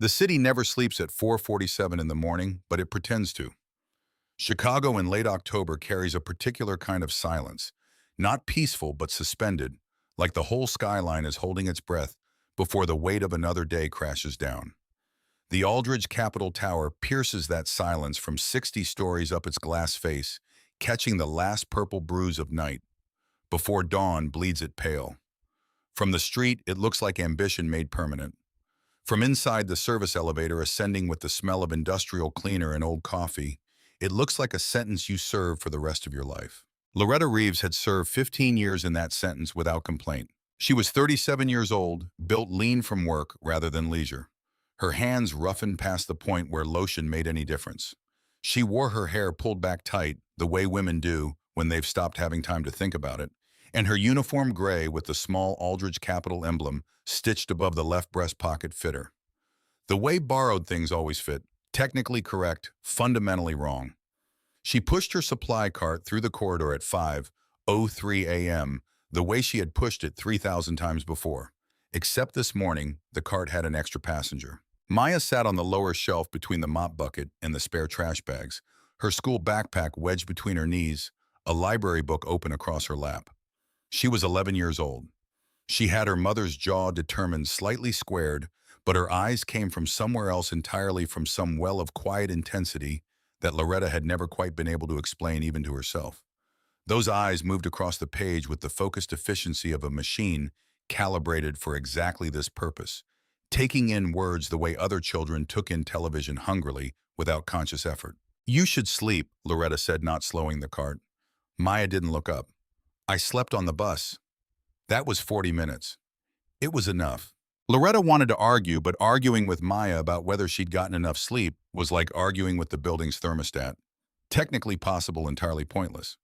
The city never sleeps at 4:47 in the morning, but it pretends to. Chicago in late October carries a particular kind of silence, not peaceful but suspended, like the whole skyline is holding its breath before the weight of another day crashes down. The Aldridge Capitol Tower pierces that silence from 60 stories up its glass face, catching the last purple bruise of night. Before dawn bleeds it pale. From the street, it looks like ambition made permanent. From inside the service elevator ascending with the smell of industrial cleaner and old coffee, it looks like a sentence you serve for the rest of your life. Loretta Reeves had served 15 years in that sentence without complaint. She was 37 years old, built lean from work rather than leisure. Her hands roughened past the point where lotion made any difference. She wore her hair pulled back tight, the way women do when they've stopped having time to think about it, and her uniform gray with the small Aldridge Capital emblem stitched above the left breast pocket fit her. The way borrowed things always fit, technically correct, fundamentally wrong. She pushed her supply cart through the corridor at 5:03 a.m., the way she had pushed it 3,000 times before. Except this morning, the cart had an extra passenger. Maya sat on the lower shelf between the mop bucket and the spare trash bags, her school backpack wedged between her knees, a library book open across her lap. She was 11 years old. She had her mother's jaw determined slightly squared, but her eyes came from somewhere else entirely, from some well of quiet intensity that Loretta had never quite been able to explain even to herself. Those eyes moved across the page with the focused efficiency of a machine calibrated for exactly this purpose, taking in words the way other children took in television hungrily without conscious effort. "You should sleep," Loretta said, not slowing the cart. Maya didn't look up. "I slept on the bus." That was 40 minutes. It was enough. Loretta wanted to argue, but arguing with Maya about whether she'd gotten enough sleep was like arguing with the building's thermostat. Technically possible, entirely pointless.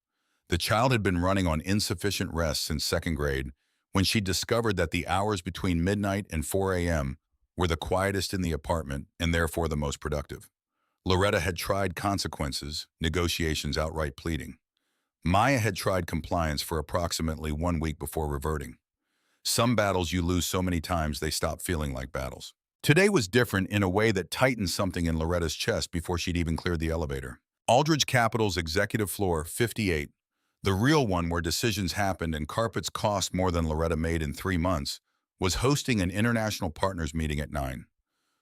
The child had been running on insufficient rest since second grade when she discovered that the hours between midnight and 4 a.m. were the quietest in the apartment and therefore the most productive. Loretta had tried consequences, negotiations, outright pleading. Maya had tried compliance for approximately 1 week before reverting. Some battles you lose so many times they stop feeling like battles. Today was different in a way that tightened something in Loretta's chest before she'd even cleared the elevator. Aldridge Capital's executive floor, 58, the real one where decisions happened and carpets cost more than Loretta made in 3 months, was hosting an international partners meeting at 9.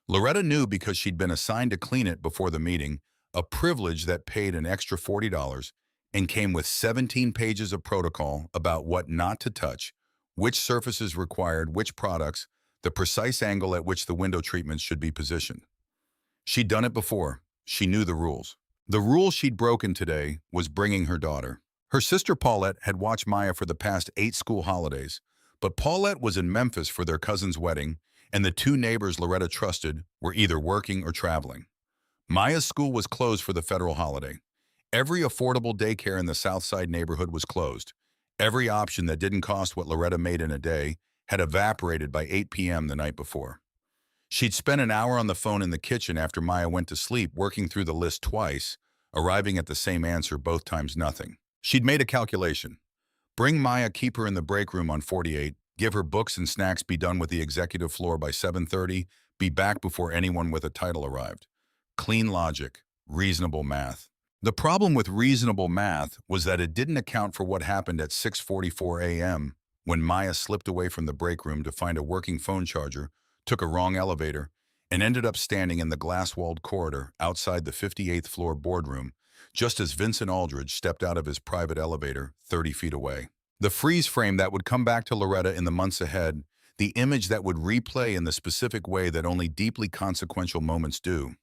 Loretta knew because she'd been assigned to clean it before the meeting, a privilege that paid an extra $40 and came with 17 pages of protocol about what not to touch, which surfaces required which products, the precise angle at which the window treatments should be positioned. She'd done it before. She knew the rules. The rule she'd broken today was bringing her daughter. Her sister Paulette had watched Maya for the past 8 school holidays, but Paulette was in Memphis for their cousin's wedding, and the 2 neighbors Loretta trusted were either working or traveling. Maya's school was closed for the federal holiday. Every affordable daycare in the South Side neighborhood was closed. Every option that didn't cost what Loretta made in a day had evaporated by 8 p.m. the night before. She'd spent an hour on the phone in the kitchen after Maya went to sleep, working through the list twice, arriving at the same answer both times: nothing. She'd made a calculation. Bring Maya, keep her in the break room on 48, give her books and snacks, be done with the executive floor by 7:30, be back before anyone with a title arrived. Clean logic, reasonable math. The problem with reasonable math was that it didn't account for what happened at 6:44 a.m. when Maya slipped away from the break room to find a working phone charger, took a wrong elevator, and ended up standing in the glass-walled corridor outside the 58th floor boardroom just as Vincent Aldridge stepped out of his private elevator 30 feet away. The freeze frame that would come back to Loretta in the months ahead, the image that would replay in the specific way that only deeply consequential moments do.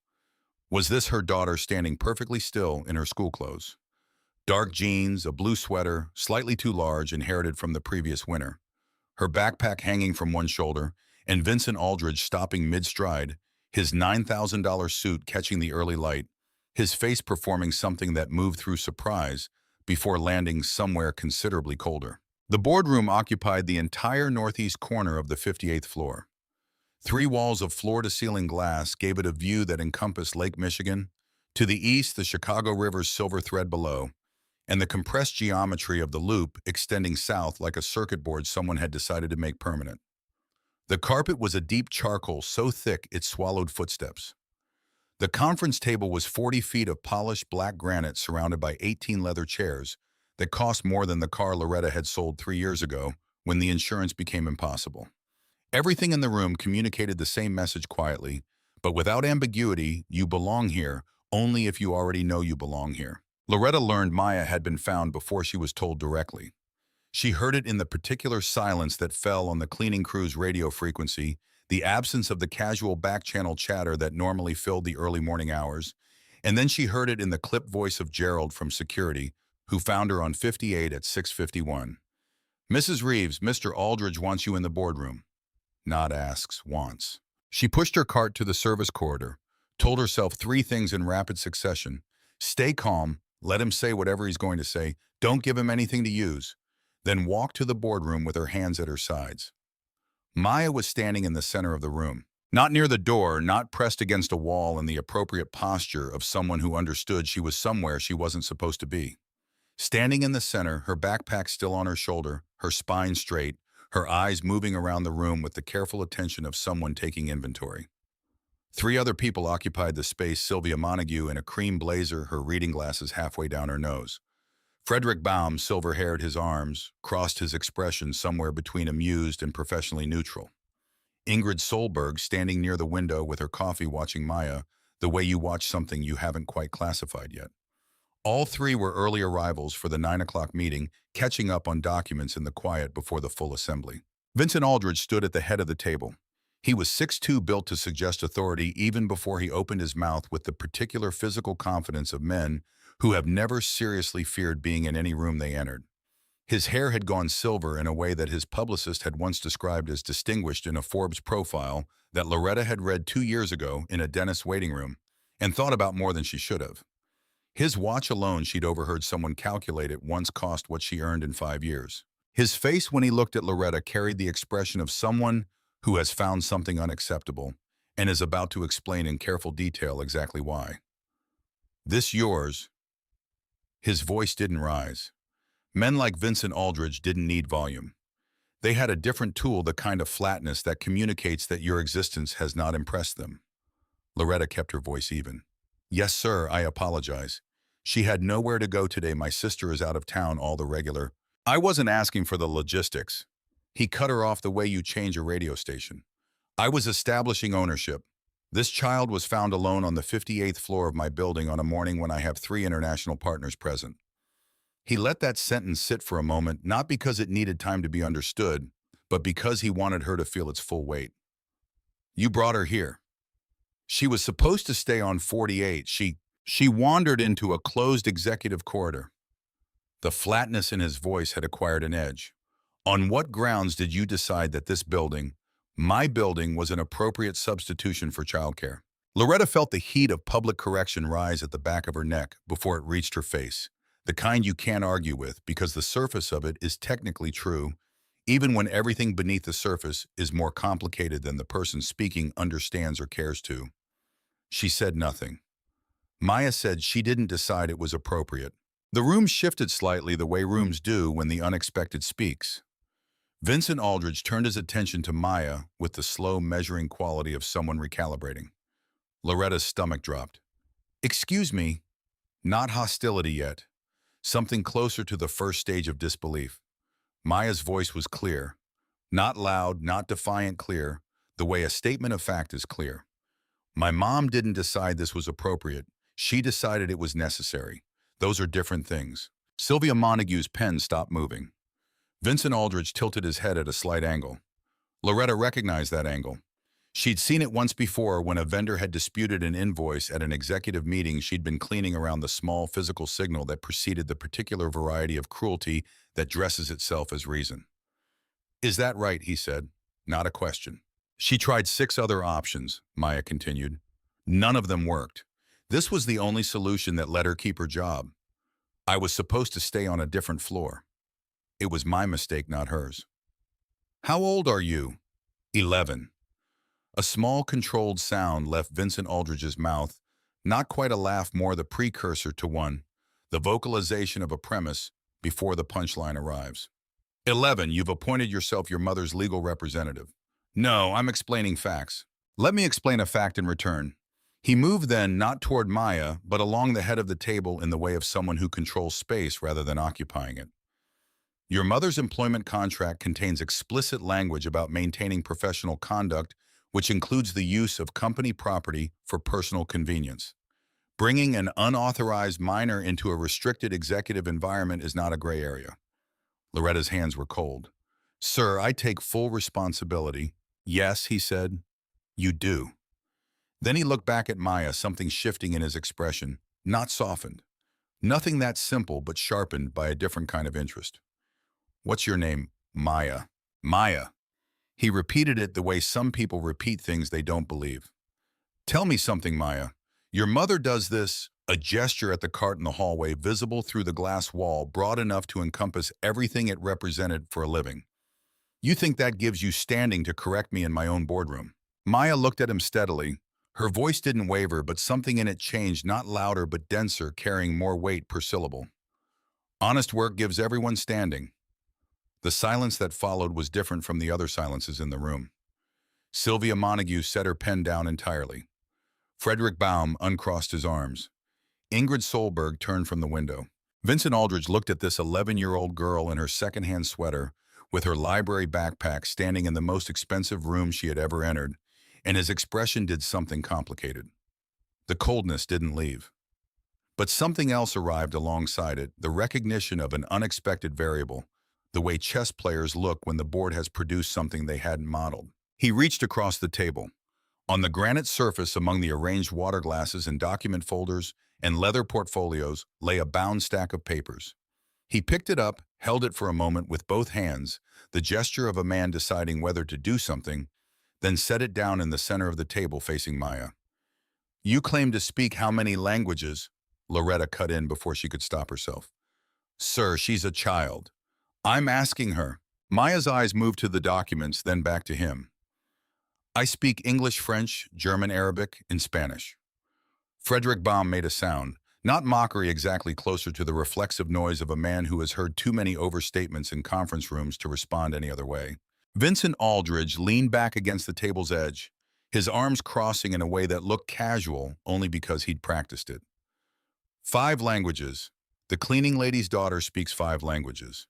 Was this her daughter standing perfectly still in her school clothes? Dark jeans, a blue sweater, slightly too large, inherited from the previous winter. Her backpack hanging from one shoulder, and Vincent Aldridge stopping mid-stride, his $9,000 suit catching the early light, his face performing something that moved through surprise before landing somewhere considerably colder. The boardroom occupied the entire northeast corner of the 58th floor. 3 walls of floor-to-ceiling glass gave it a view that encompassed Lake Michigan, to the east the Chicago River's silver thread below, and the compressed geometry of the loop extending south like a circuit board someone had decided to make permanent. The carpet was a deep charcoal so thick it swallowed footsteps. The conference table was 40 feet of polished black granite surrounded by 18 leather chairs that cost more than the car Loretta had sold 3 years ago when the insurance became impossible. Everything in the room communicated the same message quietly, but without ambiguity: you belong here only if you already know you belong here. Loretta learned Maya had been found before she was told directly. She heard it in the particular silence that fell on the cleaning crew's radio frequency, the absence of the casual back-channel chatter that normally filled the early morning hours, and then she heard it in the clipped voice of Gerald from security, who found her on 58 at 6:51. "Mrs. Reeves, Mr. Aldridge wants you in the boardroom." Not asks, wants. She pushed her cart to the service corridor, told herself three things in rapid succession. Stay calm, let him say whatever he's going to say, don't give him anything to use. Then walked to the boardroom with her hands at her sides. Maya was standing in the center of the room. Not near the door, not pressed against a wall in the appropriate posture of someone who understood she was somewhere she wasn't supposed to be. Standing in the center, her backpack still on her shoulder, her spine straight, her eyes moving around the room with the careful attention of someone taking inventory. Three other people occupied the space: Sylvia Montague in a cream blazer, her reading glasses halfway down her nose. Frederick Baum, silver-haired, his arms crossed, his expression somewhere between amused and professionally neutral. Ingrid Solberg, standing near the window with her coffee, watching Maya the way you watch something you haven't quite classified yet. All three were early arrivals for the 9 o'clock meeting, catching up on documents in the quiet before the full assembly. Vincent Aldridge stood at the head of the table. He was 6'2", built to suggest authority even before he opened his mouth, with the particular physical confidence of men who have never seriously feared being in any room they entered. His hair had gone silver in a way that his publicist had once described as distinguished in a Forbes profile that Loretta had read 2 years ago in a dentist's waiting room and thought about more than she should have. His watch alone, she'd overheard someone calculate it, once cost what she earned in 5 years. His face when he looked at Loretta carried the expression of someone who has found something unacceptable and is about to explain in careful detail exactly why. "This yours?" His voice didn't rise. Men like Vincent Aldridge didn't need volume. They had a different tool, the kind of flatness that communicates that your existence has not impressed them. Loretta kept her voice even. "Yes, sir, I apologize. She had nowhere to go today. My sister is out of town, all the regular." "I wasn't asking for the logistics." He cut her off. "The way you change a radio station. I was establishing ownership. This child was found alone on the 58th floor of my building on a morning when I have 3 international partners present." He let that sentence sit for a moment, not because it needed time to be understood, but because he wanted her to feel its full weight. "You brought her here. She was supposed to stay on 48. She wandered into a closed executive corridor." The flatness in his voice had acquired an edge. "On what grounds did you decide that this building, my building, was an appropriate substitution for childcare?" Loretta felt the heat of public correction rise at the back of her neck before it reached her face. The kind you can't argue with, because the surface of it is technically true, even when everything beneath the surface is more complicated than the person speaking understands or cares to. She said nothing. Maya said she didn't decide it was appropriate. The room shifted slightly, the way rooms do when the unexpected speaks. Vincent Aldridge turned his attention to Maya with the slow, measuring quality of someone recalibrating. Loretta's stomach dropped. "Excuse me." Not hostility yet. Something closer to the first stage of disbelief. Maya's voice was clear. Not loud, not defiant, clear, the way a statement of fact is clear. "My mom didn't decide this was appropriate. She decided it was necessary. Those are different things." Sylvia Montague's pen stopped moving. Vincent Aldridge tilted his head at a slight angle. Loretta recognized that angle. She'd seen it once before when a vendor had disputed an invoice at an executive meeting. She'd been cleaning around the small physical signal that preceded the particular variety of cruelty that dresses itself as reason. "Is that right?" he said. Not a question. "She tried 6 other options," Maya continued. "None of them worked. This was the only solution that let her keep her job. I was supposed to stay on a different floor. It was my mistake, not hers." "How old are you?" 11. A small, controlled sound left Vincent Aldridge's mouth, not quite a laugh, more the precursor to one, the vocalization of a premise before the punchline arrives. 11. You've appointed yourself your mother's legal representative. No, I'm explaining facts. Let me explain a fact in return. He moved then not toward Maya, but along the head of the table in the way of someone who controls space rather than occupying it. Your mother's employment contract contains explicit language about maintaining professional conduct, which includes the use of company property for personal convenience. Bringing an unauthorized minor into a restricted executive environment is not a gray area. Loretta's hands were cold. Sir, I take full responsibility. Yes, he said. You do. Then he looked back at Maya, something shifting in his expression, not softened. Nothing that simple, but sharpened by a different kind of interest. What's your name? Maya. Maya. He repeated it the way some people repeat things they don't believe. Tell me something, Maya. Your mother does this, a gesture at the cart in the hallway visible through the glass wall broad enough to encompass everything it represented for a living. You think that gives you standing to correct me in my own boardroom? Maya looked at him steadily. Her voice didn't waver, but something in it changed, not louder but denser, carrying more weight per syllable. Honest work gives everyone standing. The silence that followed was different from the other silences in the room. Sylvia Montague set her pen down entirely. Frederick Baum uncrossed his arms. Ingrid Solberg turned from the window. Vincent Aldridge looked at this 11-year-old girl in her secondhand sweater, with her library backpack standing in the most expensive room she had ever entered, and his expression did something complicated. The coldness didn't leave. But something else arrived alongside it, the recognition of an unexpected variable, the way chess players look when the board has produced something they hadn't modeled. He reached across the table. On the granite surface among the arranged water glasses and document folders and leather portfolios lay a bound stack of papers. He picked it up, held it for a moment with both hands, the gesture of a man deciding whether to do something, then set it down in the center of the table facing Maya. You claim to speak how many languages? Loretta cut in before she could stop herself. Sir, she's a child. I'm asking her. Maya's eyes moved to the documents, then back to him. I speak English, French, German, Arabic, and Spanish. Frederick Baum made a sound, not mockery exactly, closer to the reflexive noise of a man who has heard too many overstatements in conference rooms to respond any other way. Vincent Aldridge leaned back against the table's edge, his arms crossing in a way that looked casual only because he'd practiced it. 5 languages. The cleaning lady's daughter speaks 5 languages.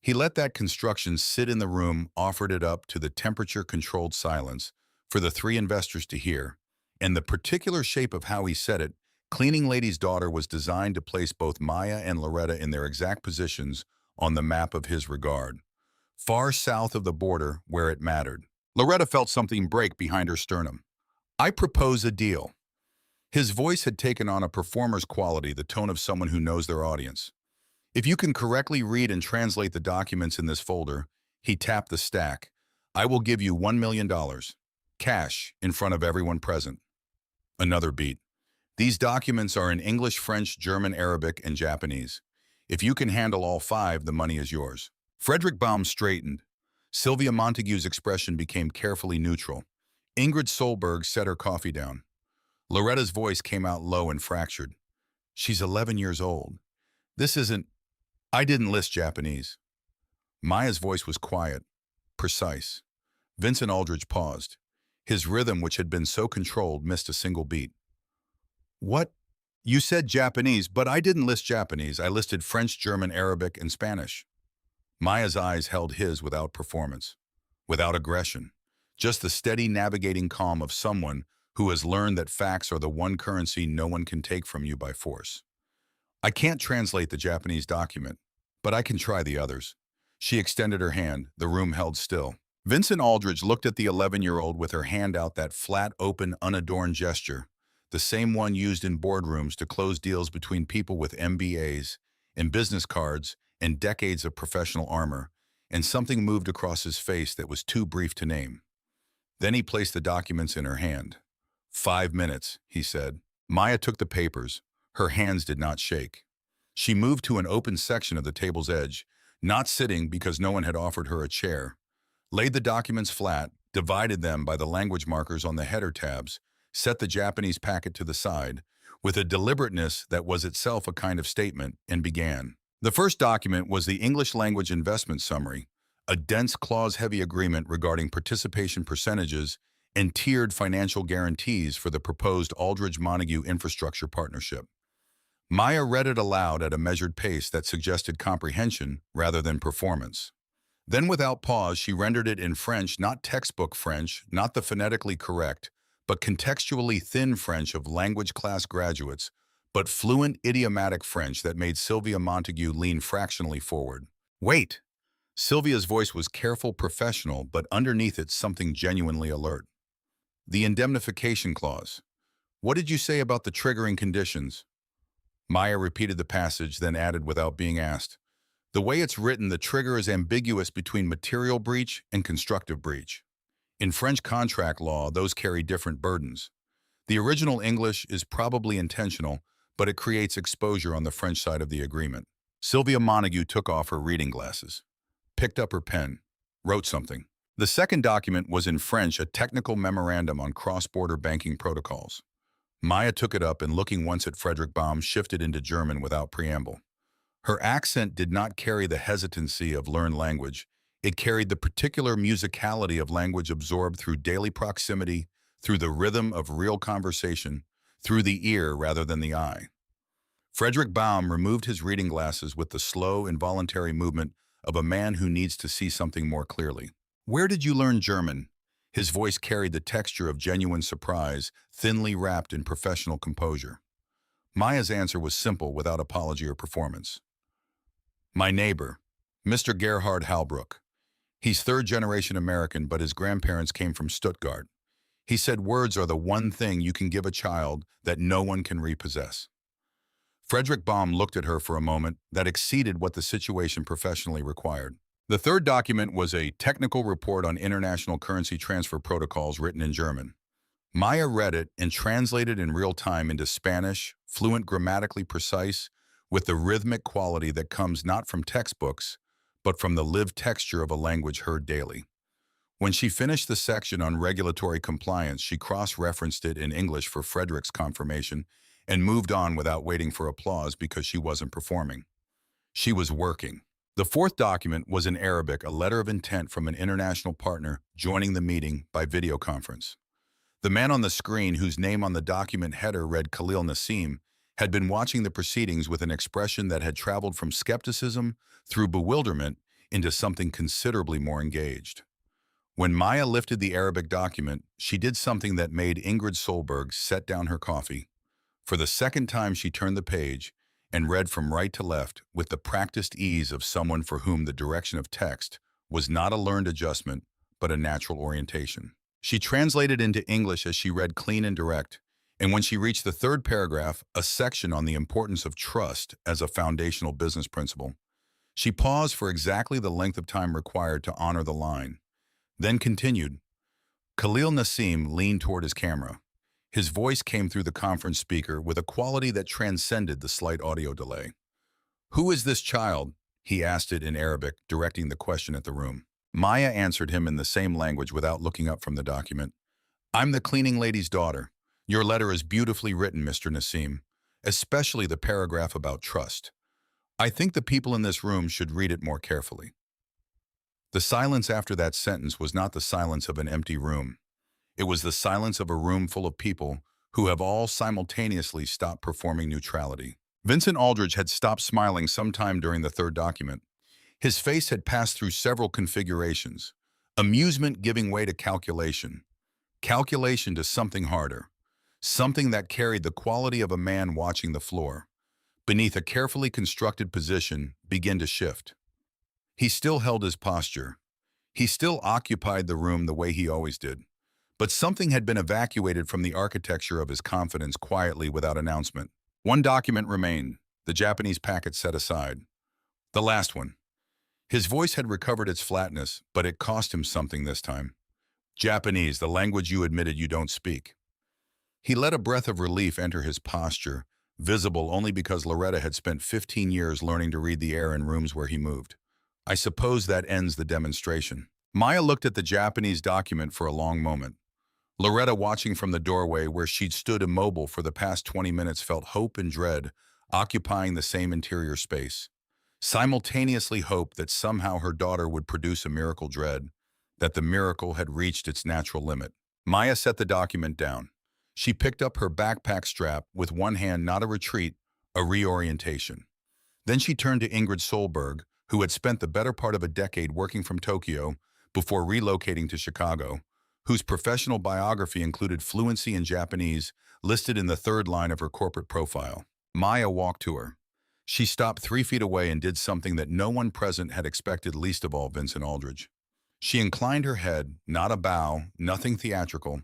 He let that construction sit in the room, offered it up to the temperature-controlled silence for the 3 investors to hear, and the particular shape of how he said it, cleaning lady's daughter, was designed to place both Maya and Loretta in their exact positions on the map of his regard, far south of the border where it mattered. Loretta felt something break behind her sternum. I propose a deal. His voice had taken on a performer's quality, the tone of someone who knows their audience. If you can correctly read and translate the documents in this folder, he tapped the stack, I will give you $1 million, cash, in front of everyone present. Another beat. These documents are in English, French, German, Arabic, and Japanese. If you can handle all 5, the money is yours. Frederick Baum straightened. Sylvia Montague's expression became carefully neutral. Ingrid Solberg set her coffee down. Loretta's voice came out low and fractured. She's 11 years old. This isn't... I didn't list Japanese. Maya's voice was quiet, precise. Vincent Aldridge paused. His rhythm, which had been so controlled, missed a single beat. What? You said Japanese, but I didn't list Japanese. I listed French, German, Arabic, and Spanish. Maya's eyes held his without performance, without aggression, just the steady navigating calm of someone who has learned that facts are the one currency no one can take from you by force. I can't translate the Japanese document, but I can try the others. She extended her hand. The room held still. Vincent Aldridge looked at the 11-year-old with her hand out, that flat, open, unadorned gesture, the same one used in boardrooms to close deals between people with MBAs and business cards and decades of professional armor, and something moved across his face that was too brief to name. Then he placed the documents in her hand. 5 minutes, he said. Maya took the papers. Her hands did not shake. She moved to an open section of the table's edge, not sitting because no one had offered her a chair, laid the documents flat, divided them by the language markers on the header tabs, set the Japanese packet to the side, with a deliberateness that was itself a kind of statement, and began. The first document was the English language investment summary, a dense clause-heavy agreement regarding participation percentages and tiered financial guarantees for the proposed Aldridge-Montague infrastructure partnership. Maya read it aloud at a measured pace that suggested comprehension rather than performance. Then without pause, she rendered it in French, not textbook French, not the phonetically correct, but contextually thin French of language class graduates, but fluent idiomatic French that made Sylvia Montague lean fractionally forward. Wait! Sylvia's voice was careful, professional, but underneath it something genuinely alert. The indemnification clause. What did you say about the triggering conditions? Maya repeated the passage, then added without being asked. The way it's written, the trigger is ambiguous between material breach and constructive breach. In French contract law, those carry different burdens. The original English is probably intentional, but it creates exposure on the French side of the agreement. Sylvia Montague took off her reading glasses, picked up her pen, wrote something. The second document was in French, a technical memorandum on cross-border banking protocols. Maya took it up and, looking once at Frederick Baum, shifted into German without preamble. Her accent did not carry the hesitancy of learned language. It carried the particular musicality of language absorbed through daily proximity, through the rhythm of real conversation, through the ear rather than the eye. Frederick Baum removed his reading glasses with the slow, involuntary movement of a man who needs to see something more clearly. Where did you learn German? His voice carried the texture of genuine surprise, thinly wrapped in professional composure. Maya's answer was simple, without apology or performance. My neighbor, Mr. Gerhard Halbrook. He's third-generation American, but his grandparents came from Stuttgart. He said words are the one thing you can give a child that no one can repossess. Frederick Baum looked at her for a moment that exceeded what the situation professionally required. The third document was a technical report on international currency transfer protocols written in German. Maya read it and translated in real time into Spanish, fluent, grammatically precise, with the rhythmic quality that comes not from textbooks, but from the lived texture of a language heard daily. When she finished the section on regulatory compliance, she cross-referenced it in English for Frederick's confirmation and moved on without waiting for applause because she wasn't performing. She was working. The fourth document was in Arabic, a letter of intent from an international partner joining the meeting by video conference. The man on the screen, whose name on the document header read Khalil Nassim, had been watching the proceedings with an expression that had traveled from skepticism through bewilderment into something considerably more engaged. When Maya lifted the Arabic document, she did something that made Ingrid Solberg set down her coffee. For the second time, she turned the page and read from right to left with the practiced ease of someone for whom the direction of text was not a learned adjustment, but a natural orientation. She translated into English as she read, clean and direct, and when she reached the third paragraph, a section on the importance of trust as a foundational business principle, she paused for exactly the length of time required to honor the line, then continued. Khalil Nassim leaned toward his camera. His voice came through the conference speaker with a quality that transcended the slight audio delay. Who is this child? He asked it in Arabic, directing the question at the room. Maya answered him in the same language without looking up from the document. I'm the cleaning lady's daughter. Your letter is beautifully written, Mr. Nassim, especially the paragraph about trust. I think the people in this room should read it more carefully. The silence after that sentence was not the silence of an empty room. It was the silence of a room full of people who have all simultaneously stopped performing neutrality. Vincent Aldridge had stopped smiling sometime during the third document. His face had passed through several configurations, amusement giving way to calculation, calculation to something harder, something that carried the quality of a man watching the floor, beneath a carefully constructed position, begin to shift. He still held his posture. He still occupied the room the way he always did. But something had been evacuated from the architecture of his confidence quietly without announcement. One document remained, the Japanese packet set aside. The last one. His voice had recovered its flatness, but it cost him something this time. Japanese, the language you admitted you don't speak. He let a breath of relief enter his posture, visible only because Loretta had spent 15 years learning to read the air in rooms where he moved. I suppose that ends the demonstration. Maya looked at the Japanese document for a long moment. Loretta, watching from the doorway where she'd stood immobile for the past 20 minutes, felt hope and dread occupying the same interior space. simultaneously hoped that somehow her daughter would produce a miracle dread, that the miracle had reached its natural limit. Maya set the document down. She picked up her backpack strap with one hand, not a retreat, a reorientation. Then she turned to Ingrid Solberg, who had spent the better part of a decade working from Tokyo before relocating to Chicago, whose professional biography included fluency in Japanese, listed in the third line of her corporate profile. Maya walked to her. She stopped 3 feet away and did something that no one present had expected, least of all Vincent Aldridge. She inclined her head, not a bow, nothing theatrical,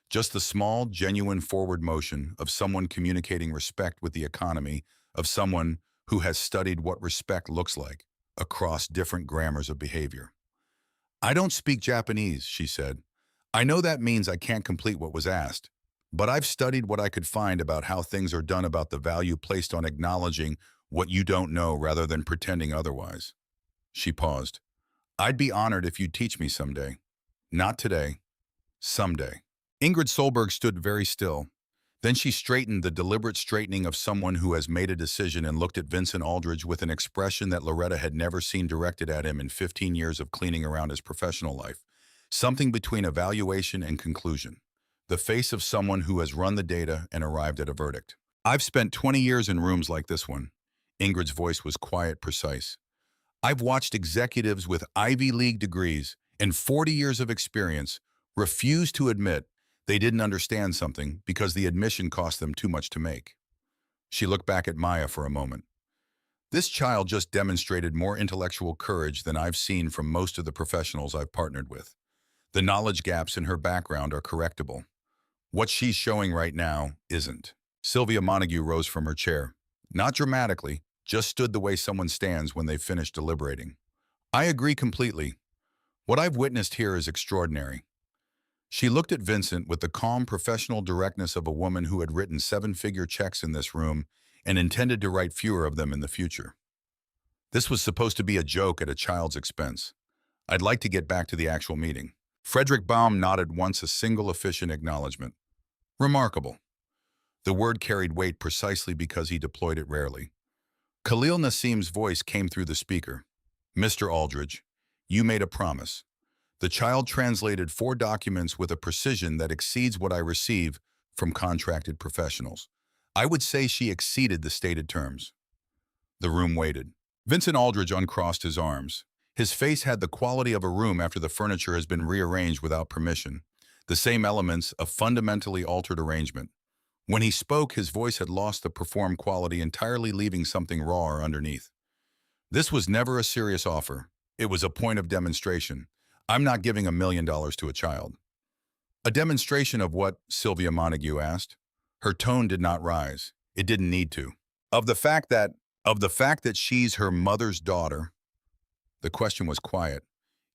just the small, genuine forward motion of someone communicating respect with the economy, of someone who has studied what respect looks like across different grammars of behavior. "I don't speak Japanese," she said. "I know that means I can't complete what was asked, but I've studied what I could find about how things are done, about the value placed on acknowledging what you don't know rather than pretending otherwise." She paused. "I'd be honored if you'd teach me someday. Not today. Someday." Ingrid Solberg stood very still. Then she straightened, the deliberate straightening of someone who has made a decision, and looked at Vincent Aldridge with an expression that Loretta had never seen directed at him in 15 years of cleaning around his professional life. Something between evaluation and conclusion. The face of someone who has run the data and arrived at a verdict. "I've spent 20 years in rooms like this one." Ingrid's voice was quiet, precise. "I've watched executives with Ivy League degrees and 40 years of experience refuse to admit they didn't understand something because the admission cost them too much to make." She looked back at Maya for a moment. "This child just demonstrated more intellectual courage than I've seen from most of the professionals I've partnered with. The knowledge gaps in her background are correctable. What she's showing right now isn't." Sylvia Montague rose from her chair. Not dramatically, just stood the way someone stands when they've finished deliberating. "I agree completely. What I've witnessed here is extraordinary." She looked at Vincent with the calm, professional directness of a woman who had written 7-figure checks in this room and intended to write fewer of them in the future. "This was supposed to be a joke at a child's expense. I'd like to get back to the actual meeting." Frederick Baum nodded once, a single efficient acknowledgement. "Remarkable." The word carried weight precisely because he deployed it rarely. Khalil Nassim's voice came through the speaker. "Mr. Aldridge, you made a promise." The child translated 4 documents with a precision that exceeds what I receive from contracted professionals. I would say she exceeded the stated terms. The room waited. Vincent Aldridge uncrossed his arms. His face had the quality of a room after the furniture has been rearranged without permission. The same elements, a fundamentally altered arrangement. When he spoke, his voice had lost the performed quality, entirely leaving something raw underneath. "This was never a serious offer. It was a point of demonstration. I'm not giving $1 million to a child." "A demonstration of what?" Sylvia Montague asked. Her tone did not rise. It didn't need to. Of the fact that she's her mother's daughter." The question was quiet.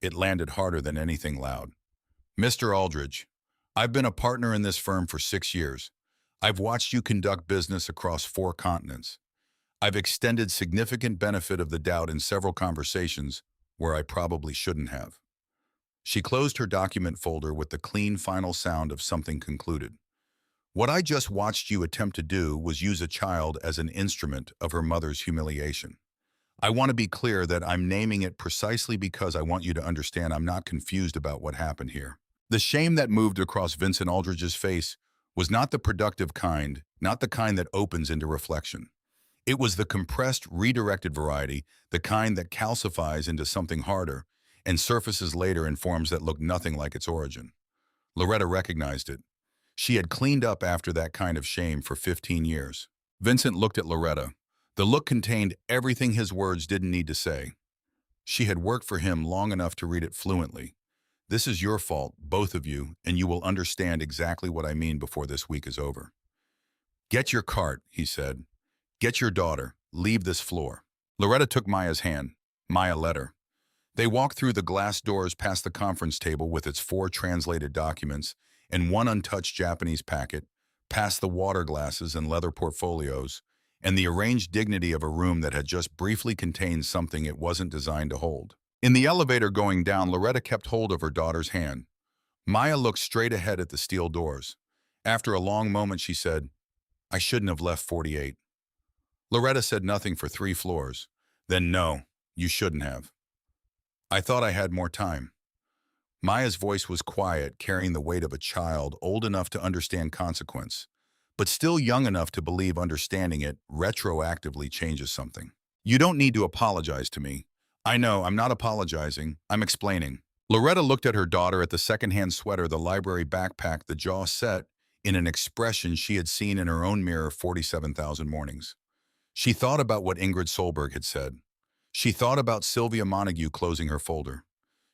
It landed harder than anything loud. "Mr. Aldridge, I've been a partner in this firm for 6 years. I've watched you conduct business across 4 continents. I've extended significant benefit of the doubt in several conversations where I probably shouldn't have." She closed her document folder with the clean, final sound of something concluded. "What I just watched you attempt to do was use a child as an instrument of her mother's humiliation. I want to be clear that I'm naming it precisely because I want you to understand I'm not confused about what happened here." The shame that moved across Vincent Aldridge's face was not the productive kind, not the kind that opens into reflection. It was the compressed, redirected variety, the kind that calcifies into something harder and surfaces later in forms that look nothing like its origin. Loretta recognized it. She had cleaned up after that kind of shame for 15 years. Vincent looked at Loretta. The look contained everything his words didn't need to say. She had worked for him long enough to read it fluently. "This is your fault, both of you, and you will understand exactly what I mean before this week is over." "Get your cart," he said. "Get your daughter. Leave this floor." Loretta took Maya's hand. Maya led her. They walked through the glass doors past the conference table with its 4 translated documents and 1 untouched Japanese packet, past the water glasses and leather portfolios, and the arranged dignity of a room that had just briefly contained something it wasn't designed to hold. In the elevator going down, Loretta kept hold of her daughter's hand. Maya looked straight ahead at the steel doors. After a long moment, she said, "I shouldn't have left 48." Loretta said nothing for 3 floors. Then no, you shouldn't have. I thought I had more time. Maya's voice was quiet, carrying the weight of a child old enough to understand consequence, but still young enough to believe understanding it retroactively changes something. You don't need to apologize to me. I know, I'm not apologizing. I'm explaining. Loretta looked at her daughter at the secondhand sweater, the library backpack, the jaw set in an expression she had seen in her own mirror 47,000 mornings. She thought about what Ingrid Solberg had said. She thought about Sylvia Montague closing her folder.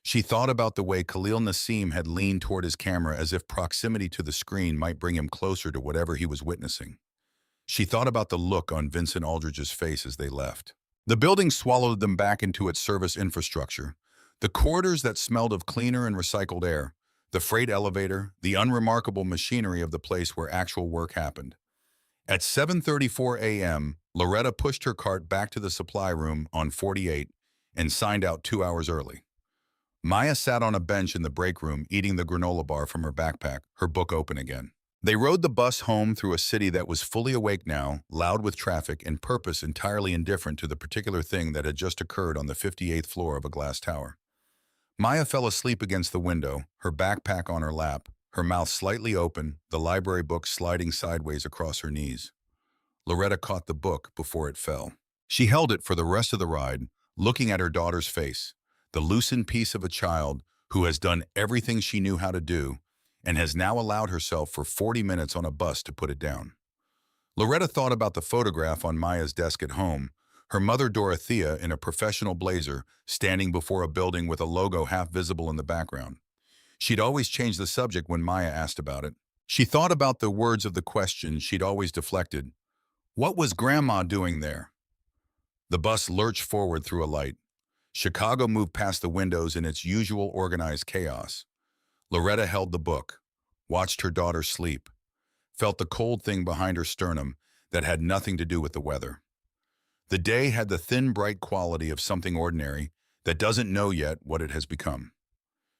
She thought about the way Khalil Nassim had leaned toward his camera as if proximity to the screen might bring him closer to whatever he was witnessing. She thought about the look on Vincent Aldridge's face as they left. The building swallowed them back into its service infrastructure. The corridors that smelled of cleaner and recycled air, the freight elevator, the unremarkable machinery of the place where actual work happened. At 7:34 a.m., Loretta pushed her cart back to the supply room on 48 and signed out 2 hours early. Maya sat on a bench in the break room eating the granola bar from her backpack, her book open again. They rode the bus home through a city that was fully awake now, loud with traffic and purpose entirely indifferent to the particular thing that had just occurred on the 58th floor of a glass tower. Maya fell asleep against the window, her backpack on her lap, her mouth slightly open, the library book sliding sideways across her knees. Loretta caught the book before it fell. She held it for the rest of the ride, looking at her daughter's face, the loosened piece of a child who has done everything she knew how to do and has now allowed herself for 40 minutes on a bus to put it down. Loretta thought about the photograph on Maya's desk at home, her mother Dorothea in a professional blazer standing before a building with a logo half visible in the background. She'd always change the subject when Maya asked about it. She thought about the words of the question she'd always deflected. What was Grandma doing there? The bus lurched forward through a light. Chicago moved past the windows in its usual organized chaos. Loretta held the book, watched her daughter sleep, felt the cold thing behind her sternum that had nothing to do with the weather. The day had the thin, bright quality of something ordinary that doesn't know yet what it has become.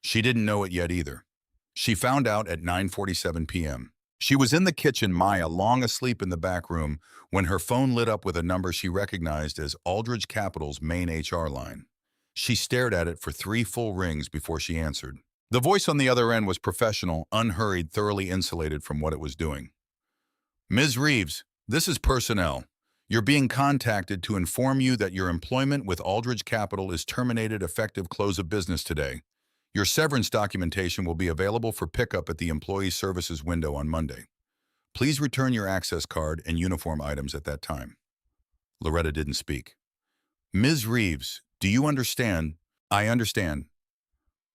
She didn't know it yet either. She found out at 9:47 p.m. She was in the kitchen, Maya long asleep in the back room, when her phone lit up with a number she recognized as Aldridge Capital's main HR line. She stared at it for 3 full rings before she answered. The voice on the other end was professional, unhurried, thoroughly insulated from what it was doing. Ms. Reeves, this is personnel. You're being contacted to inform you that your employment with Aldridge Capital is terminated effective close of business today. Your severance documentation will be available for pickup at the Employee Services window on Monday. Please return your access card and uniform items at that time. Loretta didn't speak. Ms. Reeves, do you understand? I understand.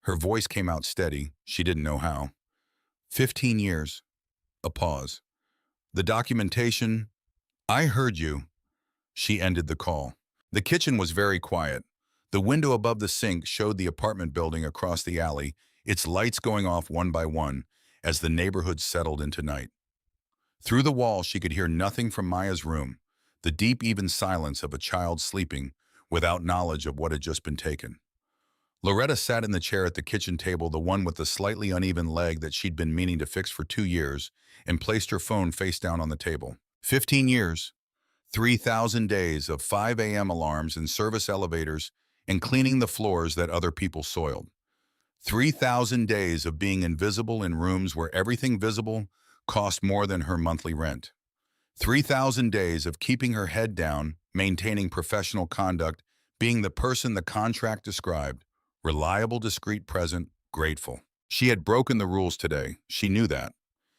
Her voice came out steady. She didn't know how. 15 years. A pause. The documentation. I heard you. She ended the call. The kitchen was very quiet. The window above the sink showed the apartment building across the alley, its lights going off one by one as the neighborhood settled into night. Through the wall, she could hear nothing from Maya's room, the deep, even silence of a child sleeping without knowledge of what had just been taken. Loretta sat in the chair at the kitchen table, the one with the slightly uneven leg that she'd been meaning to fix for 2 years, and placed her phone face down on the table. 15 years. 3,000 days of 5 a.m. alarms in service elevators and cleaning the floors that other people soiled. 3,000 days of being invisible in rooms where everything visible cost more than her monthly rent. 3,000 days of keeping her head down, maintaining professional conduct, being the person the contract described, reliable, discreet, present, grateful. She had broken the rules today. She knew that.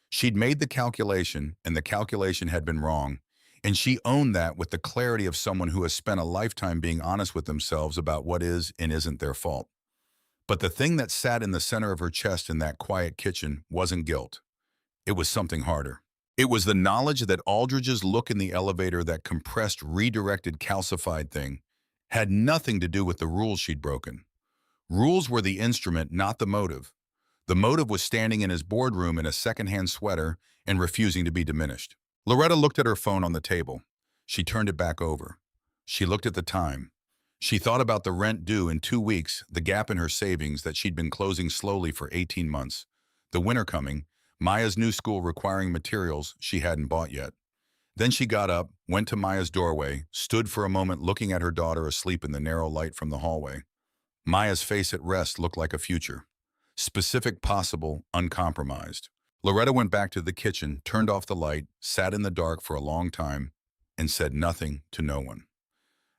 She'd made the calculation, and the calculation had been wrong, and she owned that with the clarity of someone who has spent a lifetime being honest with themselves about what is and isn't their fault. But the thing that sat in the center of her chest in that quiet kitchen wasn't guilt. It was something harder. It was the knowledge that Aldridge's look in the elevator, that compressed, redirected, calcified thing, had nothing to do with the rules she'd broken. Rules were the instrument, not the motive. The motive was standing in his boardroom in a secondhand sweater and refusing to be diminished. Loretta looked at her phone on the table. She turned it back over. She looked at the time. She thought about the rent due in 2 weeks, the gap in her savings that she'd been closing slowly for 18 months, the winter coming, Maya's new school requiring materials she hadn't bought yet. Then she got up, went to Maya's doorway, stood for a moment looking at her daughter asleep in the narrow light from the hallway. Maya's face at rest looked like a future. Specific, possible, uncompromised. Loretta went back to the kitchen, turned off the light, sat in the dark for a long time, and said nothing to no one.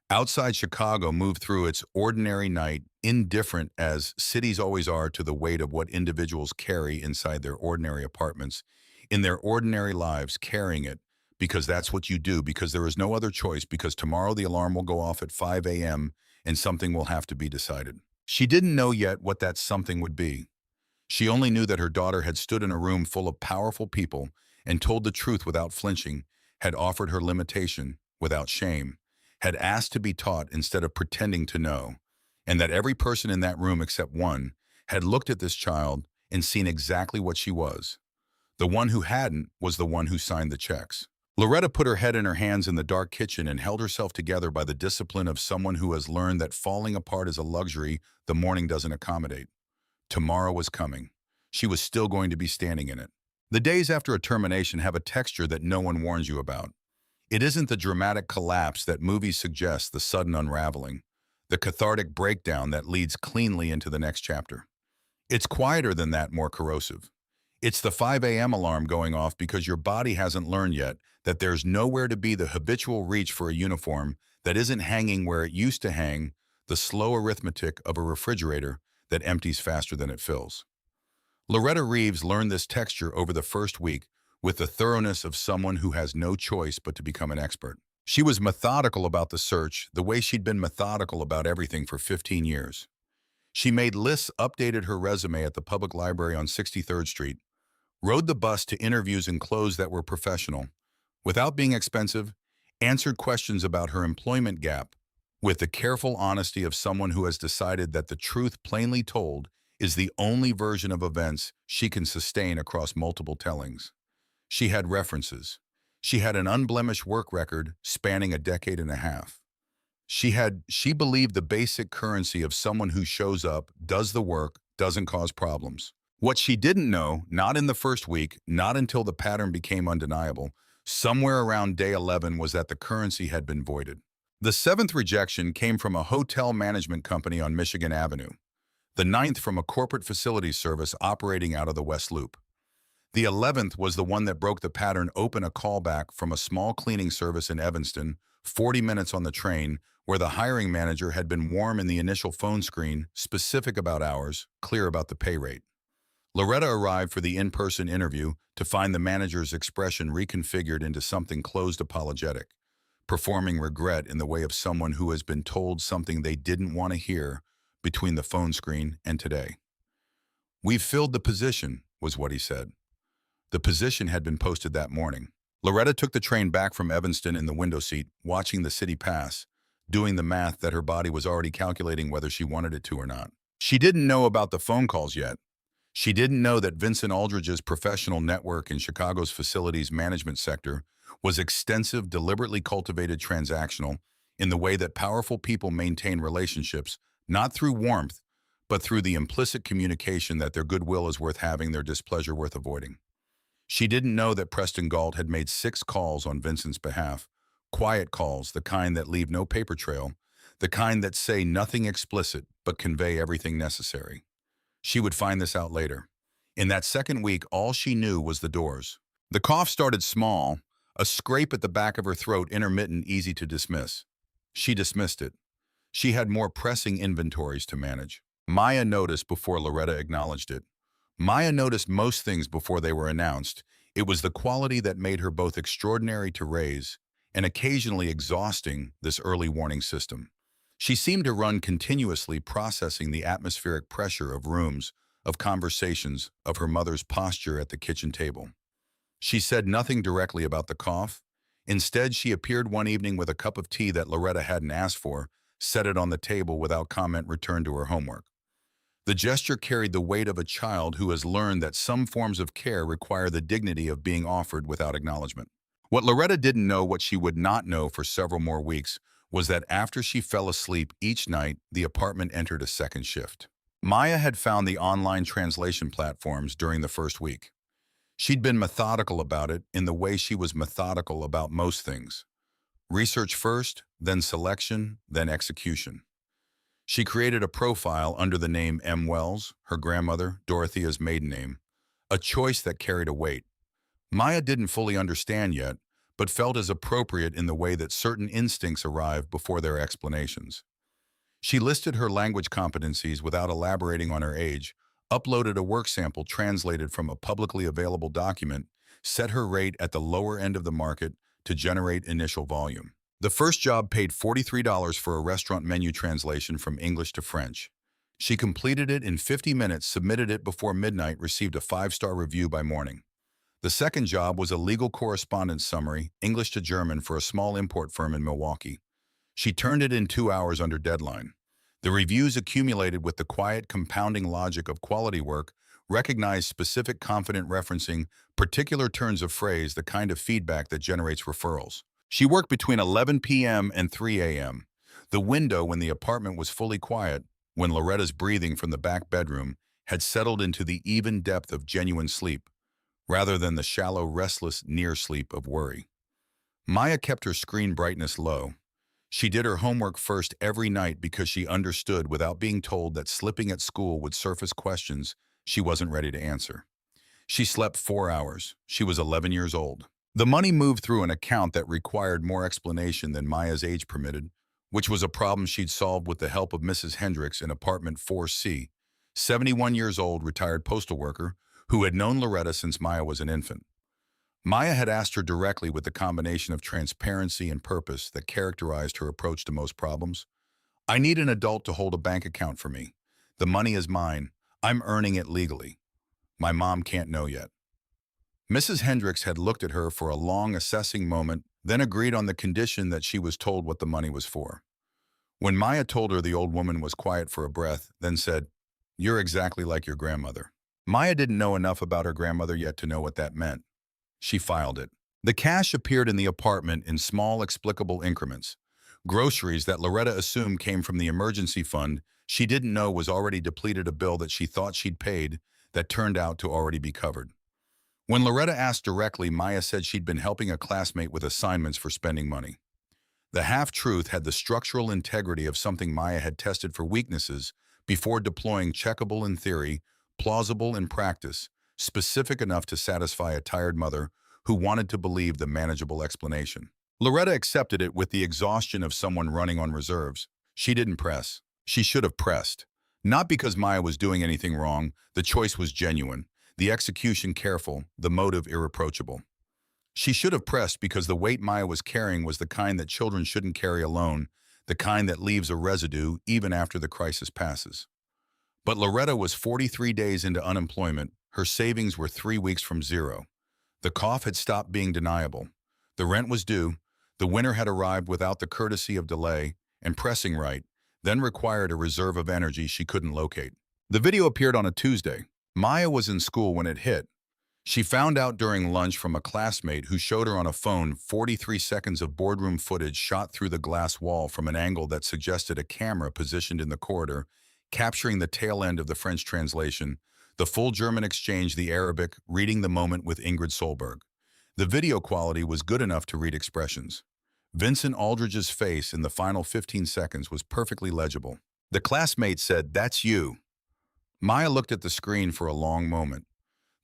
Outside Chicago moved through its ordinary night, indifferent as cities always are to the weight of what individuals carry inside their ordinary apartments, in their ordinary lives, carrying it, because that's what you do, because there is no other choice, because tomorrow the alarm will go off at 5 a.m. and something will have to be decided. She didn't know yet what that something would be. She only knew that her daughter had stood in a room full of powerful people and told the truth without flinching, had offered her limitation without shame, had asked to be taught instead of pretending to know, and that every person in that room except one had looked at this child and seen exactly what she was. The one who hadn't was the one who signed the checks. Loretta put her head in her hands in the dark kitchen and held herself together by the discipline of someone who has learned that falling apart is a luxury the morning doesn't accommodate. Tomorrow was coming. She was still going to be standing in it. The days after a termination have a texture that no one warns you about. It isn't the dramatic collapse that movies suggest, the sudden unraveling, the cathartic breakdown that leads cleanly into the next chapter. It's quieter than that, more corrosive. It's the 5 a.m. alarm going off because your body hasn't learned yet that there's nowhere to be, the habitual reach for a uniform that isn't hanging where it used to hang, the slow arithmetic of a refrigerator that empties faster than it fills. Loretta Reeves learned this texture over the first week with the thoroughness of someone who has no choice but to become an expert. She was methodical about the search, the way she'd been methodical about everything for 15 years. She made lists, updated her resume at the public library on 63rd Street, rode the bus to interviews in clothes that were professional, without being expensive, answered questions about her employment gap with the careful honesty of someone who has decided that the truth plainly told is the only version of events she can sustain across multiple tellings. She had references. She had an unblemished work record spanning a decade and a half. She believed the basic currency of someone who shows up, does the work, doesn't cause problems. What she didn't know, not in the first week, not until the pattern became undeniable, somewhere around day 11, was that the currency had been voided. The seventh rejection came from a hotel management company on Michigan Avenue. The ninth from a corporate facilities service operating out of the West Loop. The 11th was the one that broke the pattern open, a callback from a small cleaning service in Evanston, 40 minutes on the train, where the hiring manager had been warm in the initial phone screen, specific about hours, clear about the pay rate. Loretta arrived for the in-person interview to find the manager's expression reconfigured into something closed, apologetic, performing regret in the way of someone who has been told something they didn't want to hear between the phone screen and today. "We've filled the position," was what he said. The position had been posted that morning. Loretta took the train back from Evanston in the window seat, watching the city pass, doing the math that her body was already calculating whether she wanted it to or not. She didn't know about the phone calls yet. She didn't know that Vincent Aldridge's professional network in Chicago's facilities management sector was extensive, deliberately cultivated, transactional, in the way that powerful people maintain relationships, not through warmth, but through the implicit communication that their goodwill is worth having, their displeasure worth avoiding. She didn't know that Preston Galt had made 6 calls on Vincent's behalf, quiet calls, the kind that leave no paper trail, the kind that say nothing explicit but convey everything necessary. She would find this out later. In that second week, all she knew was the doors. The cough started small, a scrape at the back of her throat, intermittent, easy to dismiss. She dismissed it. She had more pressing inventories to manage. Maya noticed before Loretta acknowledged it. Maya noticed most things before they were announced. It was the quality that made her both extraordinary to raise and occasionally exhausting, this early warning system. She seemed to run continuously, processing the atmospheric pressure of rooms, of conversations, of her mother's posture at the kitchen table. She said nothing directly about the cough. Instead, she appeared one evening with a cup of tea that Loretta hadn't asked for, set it on the table without comment, returned to her homework. The gesture carried the weight of a child who has learned that some forms of care require the dignity of being offered without acknowledgement. What Loretta didn't know, what she would not know for several more weeks, was that after she fell asleep each night, the apartment entered a second shift. Maya had found the online translation platforms during the first week. She'd been methodical about it in the way she was methodical about most things. Research first, then selection, then execution. She created a profile under the name M. Wells, her grandmother, Dorothea's maiden name, a choice that carried a weight. Maya didn't fully understand yet, but felt as appropriate in the way that certain instincts arrive before their explanations. She listed her language competencies without elaborating on her age, uploaded a work sample translated from a publicly available document, set her rate at the lower end of the market to generate initial volume. The first job paid $43 for a restaurant menu translation from English to French. She completed it in 50 minutes, submitted it before midnight, received a 5-star review by morning. The second job was a legal correspondence summary, English to German, for a small import firm in Milwaukee. She turned it in 2 hours under deadline. The reviews accumulated with the quiet, compounding logic of quality work, recognized specific confident referencing, particular turns of phrase, the kind of feedback that generates referrals. She worked between 11 p.m. and 3 a.m. The window when the apartment was fully quiet, when Loretta's breathing from the back bedroom had settled into the even depth of genuine sleep, rather than the shallow, restless, near sleep of worry. Maya kept her screen brightness low. She did her homework first every night because she understood without being told that slipping at school would surface questions she wasn't ready to answer. She slept 4 hours. She was 11 years old. The money moved through an account that required more explanation than Maya's age permitted, which was a problem she'd solved with the help of Mrs. Hendricks in apartment 4C, 71 years old, retired postal worker, who had known Loretta since Maya was an infant. Maya had asked her directly with the combination of transparency and purpose that characterized her approach to most problems. I need an adult to hold a bank account for me. The money is mine. I'm earning it legally. My mom can't know yet. Mrs. Hendricks had looked at her for a long, assessing moment, then agreed on the condition that she was told what the money was for. When Maya told her, the old woman was quiet for a breath, then said, "You're exactly like your grandmother." Maya didn't know enough about her grandmother yet to know what that meant. She filed it. The cash appeared in the apartment in small, explicable increments. Groceries that Loretta assumed came from the emergency fund she didn't know was already depleted, a bill that she thought she'd paid that turned out to already be covered. When Loretta asked directly, Maya said she'd been helping a classmate with assignments for spending money. The half-truth had the structural integrity of something Maya had tested for weaknesses before deploying, checkable in theory, plausible in practice, specific enough to satisfy a tired mother who wanted to believe the manageable explanation. Loretta accepted it with the exhaustion of someone running on reserves. She didn't press. She should have pressed. Not because Maya was doing anything wrong, the choice was genuine, the execution careful, the motive irreproachable. She should have pressed because the weight Maya was carrying was the kind that children shouldn't carry alone, the kind that leaves a residue even after the crisis passes. But Loretta was 43 days into unemployment. Her savings were 3 weeks from zero. The cough had stopped being deniable. The rent was due. The winter had arrived without the courtesy of delay, and pressing right, then required a reserve of energy she couldn't locate. The video appeared on a Tuesday. Maya was in school when it hit. She found out during lunch from a classmate who showed her on a phone 43 seconds of boardroom footage shot through the glass wall from an angle that suggested a camera positioned in the corridor, capturing the tail end of the French translation, the full German exchange, the Arabic, reading the moment with Ingrid Solberg. The video quality was good enough to read expressions. Vincent Aldridge's face in the final 15 seconds was perfectly legible. The classmate said, "That's you." Maya looked at the screen for a long moment.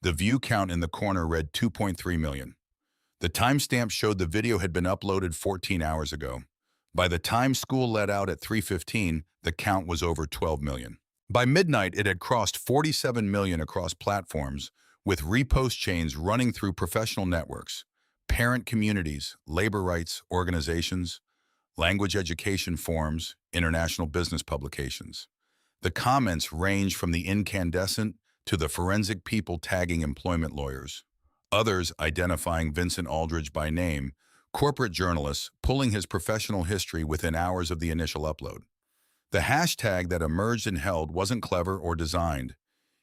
The view count in the corner read 2.3 million. The timestamp showed the video had been uploaded 14 hours ago. By the time school let out at 3:15, the count was over 12 million. By midnight, it had crossed 47 million across platforms, with repost chains running through professional networks, parent communities, labor rights organizations, language education forums, international business publications. The comments range from the incandescent to the forensic people tagging employment lawyers, others identifying Vincent Aldridge by name, corporate journalists pulling his professional history within hours of the initial upload. The hashtag that emerged and held wasn't clever or designed.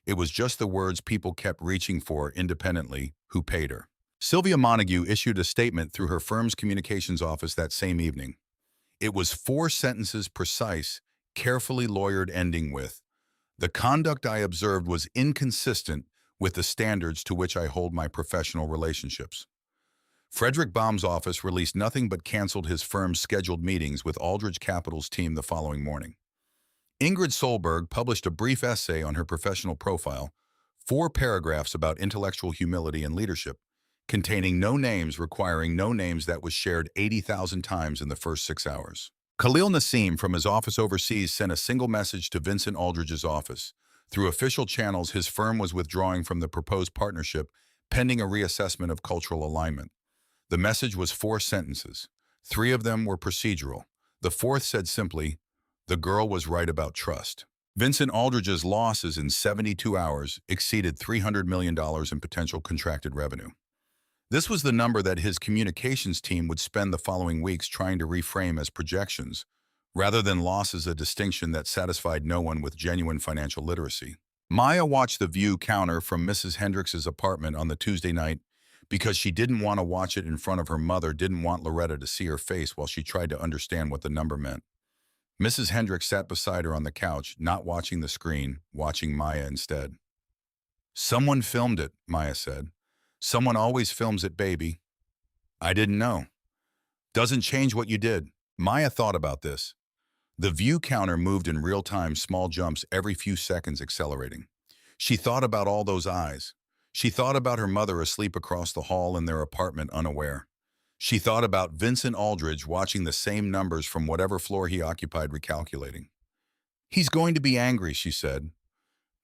It was just the words people kept reaching for independently. Who paid her? Sylvia Montague issued a statement through her firm's communications office that same evening. It was 4 sentences precise, carefully lawyered, ending with, "The conduct I observed was inconsistent with the standards to which I hold my professional relationships. Frederick Baum's office released nothing but canceled his firm's scheduled meetings with Aldrich Capital's team the following morning. Ingrid Solberg published a brief essay on her professional profile, 4 paragraphs about intellectual humility and leadership, containing no names requiring no names that was shared 80,000 times in the first 6 hours. Khalil Nassim from his office overseas sent a single message to Vincent Aldridge's office. Through official channels, his firm was withdrawing from the proposed partnership, pending a reassessment of cultural alignment. The message was 4 sentences. 3 of them were procedural. The 4th said simply, "The girl was right about trust." Vincent Aldridge's losses in 72 hours exceeded $300 million in potential contracted revenue. This was the number that his communications team would spend the following weeks trying to reframe as projections, rather than losses, a distinction that satisfied no one with genuine financial literacy. Maya watched the view counter from Mrs. Hendricks's apartment on the Tuesday night because she didn't want to watch it in front of her mother, didn't want Loretta to see her face while she tried to understand what the number meant. Mrs. Hendricks sat beside her on the couch, not watching the screen, watching Maya instead. "Someone filmed it," Maya said. "Someone always films it, baby." "I didn't know." "Doesn't change what you did." Maya thought about this. The view counter moved in real time, small jumps every few seconds, accelerating. She thought about all those eyes. She thought about her mother asleep across the hall in their apartment, unaware. She thought about Vincent Aldridge watching the same numbers from whatever floor he occupied, recalculating. "He's going to be angry," she said.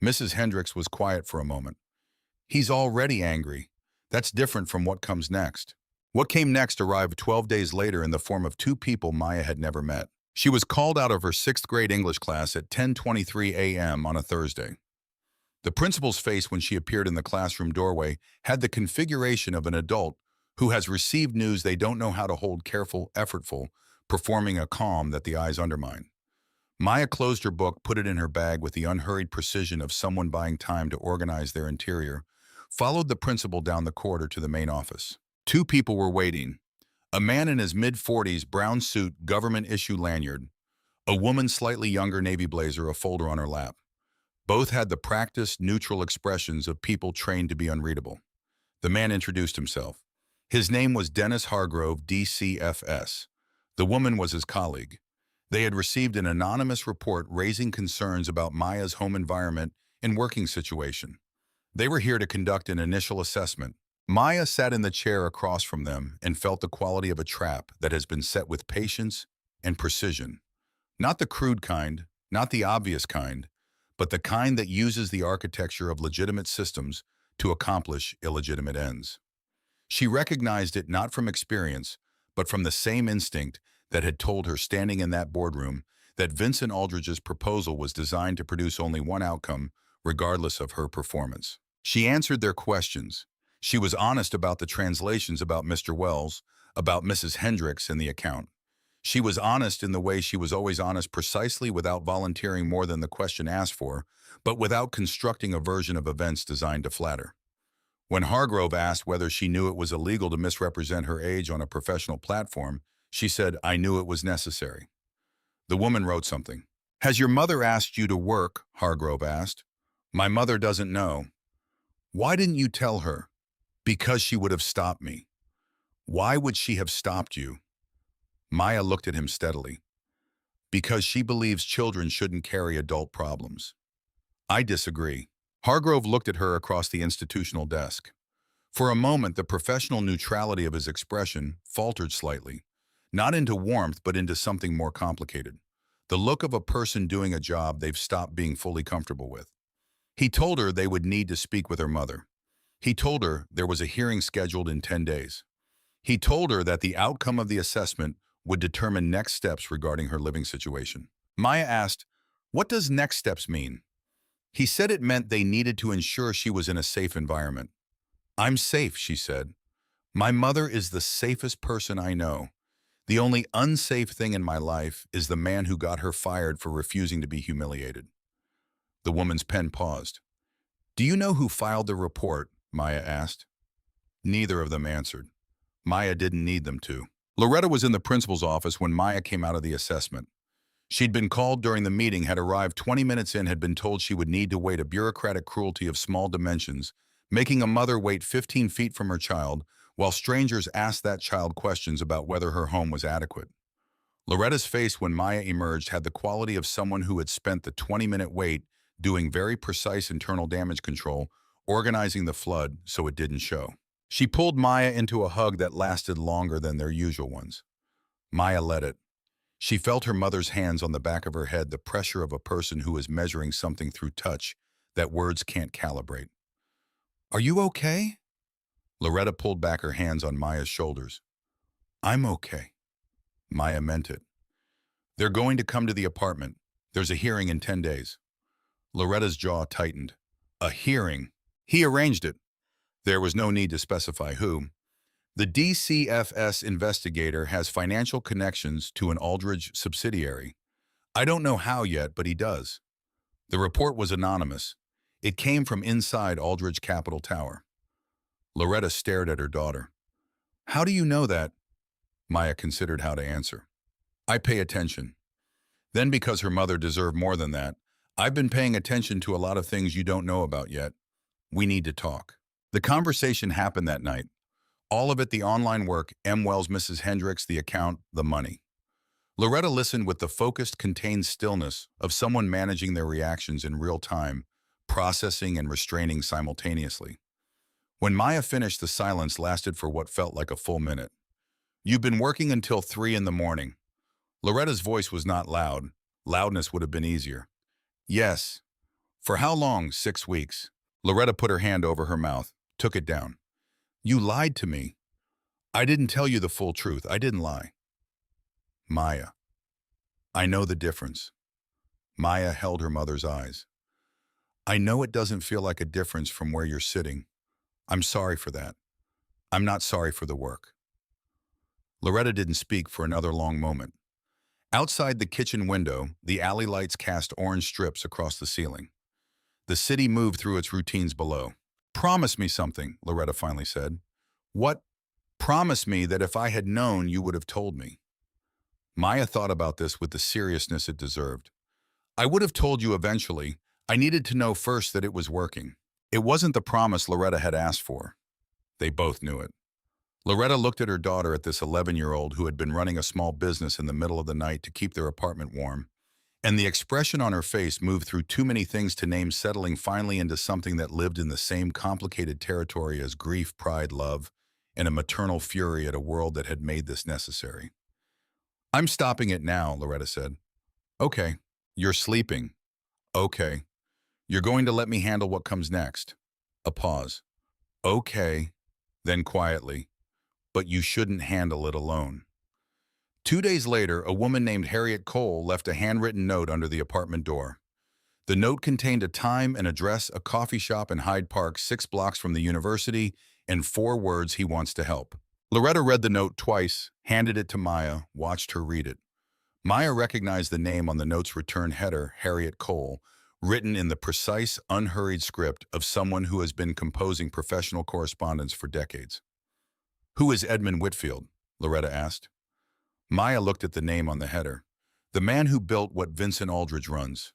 Mrs. Hendricks was quiet for a moment. "He's already angry. That's different from what comes next." What came next arrived 12 days later in the form of 2 people Maya had never met. She was called out of her 6th grade English class at 10:23 a.m. on a Thursday. The principal's face when she appeared in the classroom doorway had the configuration of an adult who has received news they don't know how to hold, careful, effortful, performing a calm that the eyes undermine. Maya closed her book, put it in her bag with the unhurried precision of someone buying time to organize their interior, followed the principal down the corridor to the main office. 2 people were waiting. A man in his mid-40s, brown suit, government-issue lanyard. A woman slightly younger, navy blazer, a folder on her lap. Both had the practiced, neutral expressions of people trained to be unreadable. The man introduced himself. His name was Dennis Hargrove, DCFS. The woman was his colleague. They had received an anonymous report raising concerns about Maya's home environment and working situation. They were here to conduct an initial assessment. Maya sat in the chair across from them and felt the quality of a trap that has been set with patience and precision. Not the crude kind, not the obvious kind, but the kind that uses the architecture of legitimate systems to accomplish illegitimate ends. She recognized it not from experience, but from the same instinct that had told her standing in that boardroom that Vincent Aldridge's proposal was designed to produce only one outcome, regardless of her performance. She answered their questions. She was honest about the translations, about Mr. Wells, about Mrs. Hendricks and the account. She was honest in the way she was always honest, precisely without volunteering more than the question asked for, but without constructing a version of events designed to flatter. When Hargrove asked whether she knew it was illegal to misrepresent her age on a professional platform, she said, "I knew it was necessary." The woman wrote something. "Has your mother asked you to work?" Hargrove asked. "My mother doesn't know." "Why didn't you tell her?" "Because she would have stopped me." "Why would she have stopped you?" Maya looked at him steadily. "Because she believes children shouldn't carry adult problems." "I disagree." Hargrove looked at her across the institutional desk. For a moment, the professional neutrality of his expression faltered slightly, not into warmth but into something more complicated. The look of a person doing a job they've stopped being fully comfortable with. He told her they would need to speak with her mother. He told her there was a hearing scheduled in 10 days. He told her that the outcome of the assessment would determine next steps regarding her living situation. Maya asked, "What does next steps mean?" He said it meant they needed to ensure she was in a safe environment. "I'm safe," she said. "My mother is the safest person I know. The only unsafe thing in my life is the man who got her fired for refusing to be humiliated." The woman's pen paused. "Do you know who filed the report?" Maya asked. Neither of them answered. Maya didn't need them to. Loretta was in the principal's office when Maya came out of the assessment. She'd been called during the meeting, had arrived 20 minutes in, had been told she would need to wait, a bureaucratic cruelty of small dimensions making a mother wait 15 feet from her child while strangers asked that child questions about whether her home was adequate. Loretta's face when Maya emerged had the quality of someone who had spent the 20-minute wait doing very precise internal damage control, organizing the flood so it didn't show. She pulled Maya into a hug that lasted longer than their usual ones. Maya let it. She felt her mother's hands on the back of her head, the pressure of a person who is measuring something through touch that words can't calibrate. "Are you okay?" Loretta pulled back her hands on Maya's shoulders. "I'm okay." Maya meant it. "They're going to come to the apartment. There's a hearing in 10 days. Loretta's jaw tightened. A hearing? He arranged it. There was no need to specify who. The DCFS investigator has financial connections to an Aldridge subsidiary. I don't know how yet, but he does. The report was anonymous. It came from inside Aldridge Capital Tower. Loretta stared at her daughter. "How do you know that?" Maya considered how to answer. "I pay attention." Then, because her mother deserved more than that, "I've been paying attention to a lot of things you don't know about yet. We need to talk." The conversation happened that night. All of it, the online work, M. Wells, Mrs. Hendricks, the account, the money. Loretta listened with the focused, contained stillness of someone managing their reactions in real time, processing and restraining simultaneously. When Maya finished, the silence lasted for what felt like a full minute. "You've been working until 3 in the morning." Loretta's voice was not loud. Loudness would have been easier. "Yes." "For how long?" 6 weeks. Loretta put her hand over her mouth, took it down. "You lied to me." "I didn't tell you the full truth. I didn't lie." "Maya, I know the difference." Maya held her mother's eyes. "I know it doesn't feel like a difference from where you're sitting. I'm sorry for that. I'm not sorry for the work." Loretta didn't speak for another long moment. Outside the kitchen window, the alley lights cast orange strips across the ceiling. The city moved through its routines below. "Promise me something," Loretta finally said. "What?" "Promise me that if I had known, you would have told me." Maya thought about this with the seriousness it deserved. "I would have told you eventually. I needed to know first that it was working." It wasn't the promise Loretta had asked for. They both knew it. Loretta looked at her daughter, at this 11-year-old who had been running a small business in the middle of the night to keep their apartment warm, and the expression on her face moved through too many things to name, settling finally into something that lived in the same complicated territory as grief, pride, love, and a maternal fury at a world that had made this necessary. "I'm stopping it now," Loretta said. "Okay. You're sleeping." "Okay. You're going to let me handle what comes next." A pause. "Okay." Then quietly, "But you shouldn't handle it alone." 2 days later, a woman named Harriet Cole left a handwritten note under the apartment door. The note contained a time and address, a coffee shop in Hyde Park, 6 blocks from the university, and 4 words: "He wants to help." Loretta read the note twice, handed it to Maya, watched her read it. Maya recognized the name on the note's return header, Harriet Cole, written in the precise, unhurried script of someone who has been composing professional correspondence for decades. "Who is Edmund Whitfield?" Loretta asked. Maya looked at the name on the header. "The man who built what Vincent Aldridge runs."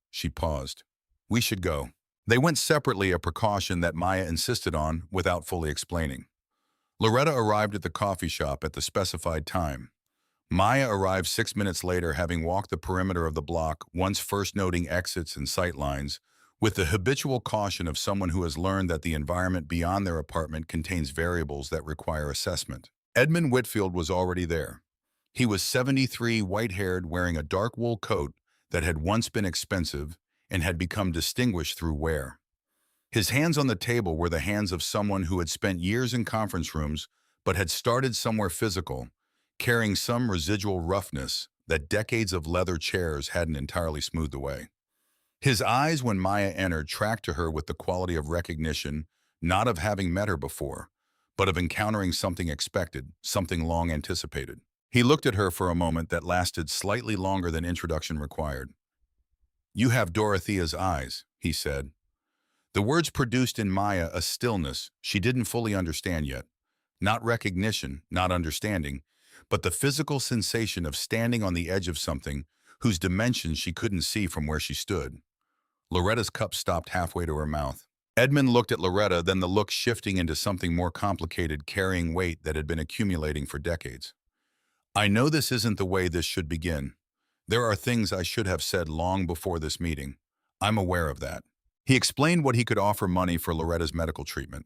She paused. "We should go." They went separately, a precaution that Maya insisted on without fully explaining. Loretta arrived at the coffee shop at the specified time. Maya arrived 6 minutes later, having walked the perimeter of the block, once first noting exits and sight lines, with the habitual caution of someone who has learned that the environment beyond their apartment contains variables that require assessment. Edmund Whitfield was already there. He was 73, white-haired, wearing a dark wool coat that had once been expensive and had become distinguished through wear. His hands on the table were the hands of someone who had spent years in conference rooms but had started somewhere physical, carrying some residual roughness that decades of leather chairs hadn't entirely smoothed away. His eyes, when Maya entered, tracked to her with the quality of recognition, not of having met her before, but of encountering something expected, something long anticipated. He looked at her for a moment that lasted slightly longer than introduction required. "You have Dorothea's eyes," he said. The words produced in Maya a stillness she didn't fully understand yet. Not recognition, not understanding, but the physical sensation of standing on the edge of something whose dimensions she couldn't see from where she stood. Loretta's cup stopped halfway to her mouth. Edmund looked at Loretta, then the look shifting into something more complicated, carrying weight that had been accumulating for decades. I know this isn't the way this should begin. There are things I should have said long before this meeting. I'm aware of that. He explained what he could offer money for Loretta's medical treatment.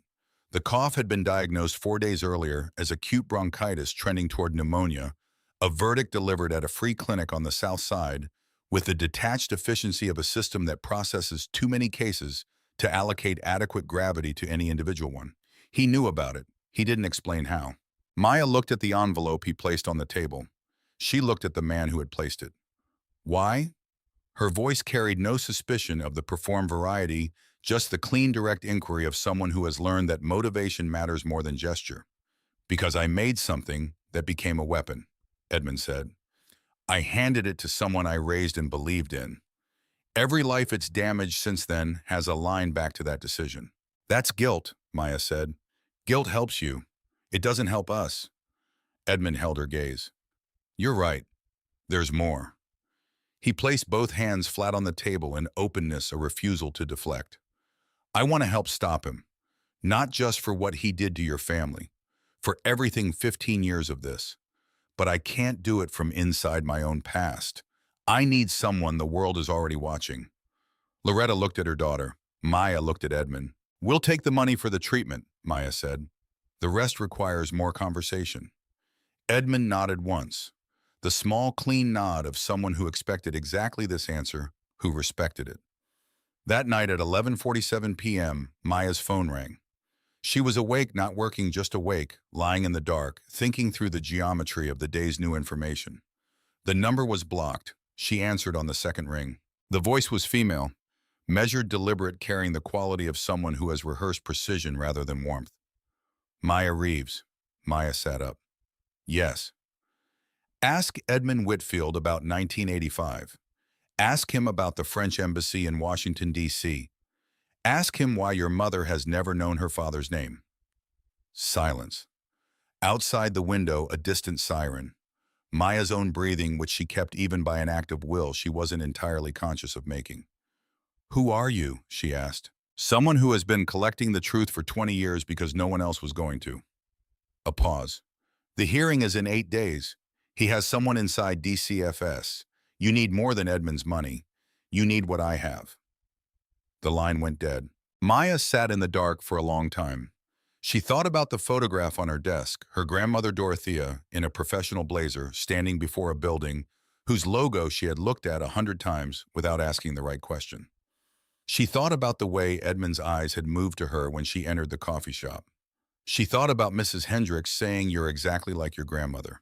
The cough had been diagnosed 4 days earlier as acute bronchitis trending toward pneumonia, a verdict delivered at a free clinic on the south side, with the detached efficiency of a system that processes too many cases to allocate adequate gravity to any individual one. He knew about it. He didn't explain how. Maya looked at the envelope he placed on the table. She looked at the man who had placed it. Why? Her voice carried no suspicion of the performed variety, just the clean, direct inquiry of someone who has learned that motivation matters more than gesture. Because I made something that became a weapon, Edmund said. I handed it to someone I raised and believed in. Every life it's damaged since then has a line back to that decision. That's guilt, Maya said. Guilt helps you. It doesn't help us. Edmund held her gaze. You're right. There's more. He placed both hands flat on the table in openness, a refusal to deflect. I want to help stop him, not just for what he did to your family, for everything 15 years of this. But I can't do it from inside my own past. I need someone the world is already watching. Loretta looked at her daughter. Maya looked at Edmund. We'll take the money for the treatment, Maya said. The rest requires more conversation. Edmund nodded once. The small, clean nod of someone who expected exactly this answer, who respected it. That night at 11:47 p.m., Maya's phone rang. She was awake, not working, just awake, lying in the dark, thinking through the geometry of the day's new information. The number was blocked. She answered on the second ring. The voice was female, measured, deliberate, carrying the quality of someone who has rehearsed precision rather than warmth. Maya Reeves. Maya sat up. Yes. Ask Edmund Whitfield about 1985. Ask him about the French embassy in Washington, D.C. Ask him why your mother has never known her father's name. Silence. Outside the window, a distant siren. Maya's own breathing, which she kept even by an act of will she wasn't entirely conscious of making. Who are you? She asked. Someone who has been collecting the truth for 20 years because no one else was going to. A pause. The hearing is in 8 days. He has someone inside DCFS. You need more than Edmund's money. You need what I have. The line went dead. Maya sat in the dark for a long time. She thought about the photograph on her desk, her grandmother Dorothea, in a professional blazer, standing before a building whose logo she had looked at 100 times without asking the right question. She thought about the way Edmund's eyes had moved to her when she entered the coffee shop. She thought about Mrs. Hendricks saying, "You're exactly like your grandmother."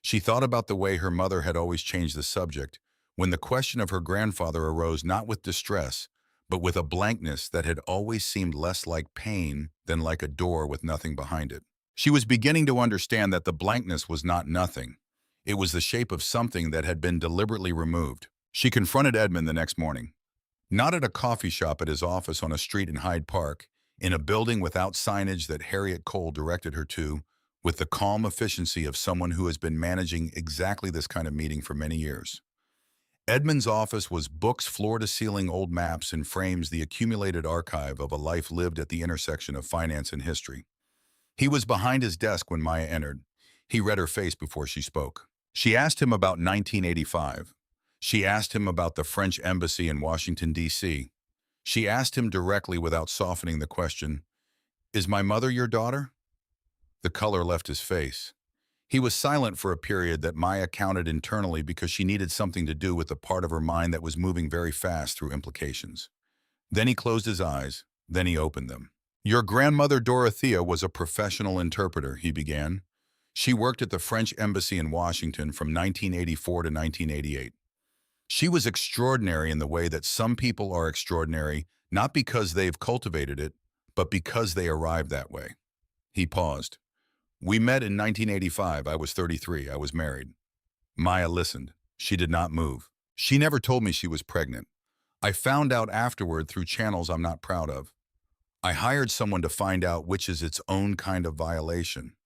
She thought about the way her mother had always changed the subject when the question of her grandfather arose, not with distress, but with a blankness that had always seemed less like pain than like a door with nothing behind it. She was beginning to understand that the blankness was not nothing. It was the shape of something that had been deliberately removed. She confronted Edmund the next morning. Not at a coffee shop, at his office on a street in Hyde Park, in a building without signage that Harriet Cole directed her to, with the calm efficiency of someone who has been managing exactly this kind of meeting for many years. Edmund's office was books, floor-to-ceiling old maps and frames, the accumulated archive of a life lived at the intersection of finance and history. He was behind his desk when Maya entered. He read her face before she spoke. She asked him about 1985. She asked him about the French embassy in Washington, D.C. She asked him directly without softening the question, "Is my mother your daughter?" The color left his face. He was silent for a period that Maya counted internally because she needed something to do with the part of her mind that was moving very fast through implications. Then he closed his eyes, then he opened them. Your grandmother Dorothea was a professional interpreter, he began. She worked at the French embassy in Washington from 1984 to 1988. She was extraordinary in the way that some people are extraordinary, not because they've cultivated it, but because they arrived that way. He paused. We met in 1985. I was 33. I was married. Maya listened. She did not move. She never told me she was pregnant. I found out afterward through channels I'm not proud of. I hired someone to find out, which is its own kind of violation.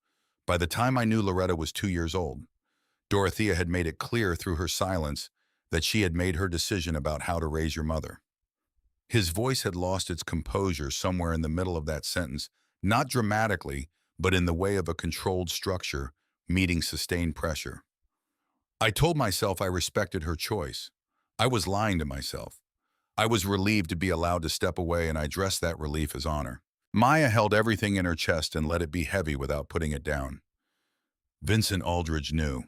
By the time I knew Loretta was 2 years old, Dorothea had made it clear through her silence that she had made her decision about how to raise your mother. His voice had lost its composure somewhere in the middle of that sentence, not dramatically, but in the way of a controlled structure, meeting sustained pressure. I told myself I respected her choice. I was lying to myself. I was relieved to be allowed to step away, and I dressed that relief as honor. Maya held everything in her chest and let it be heavy without putting it down. Vincent Aldridge knew.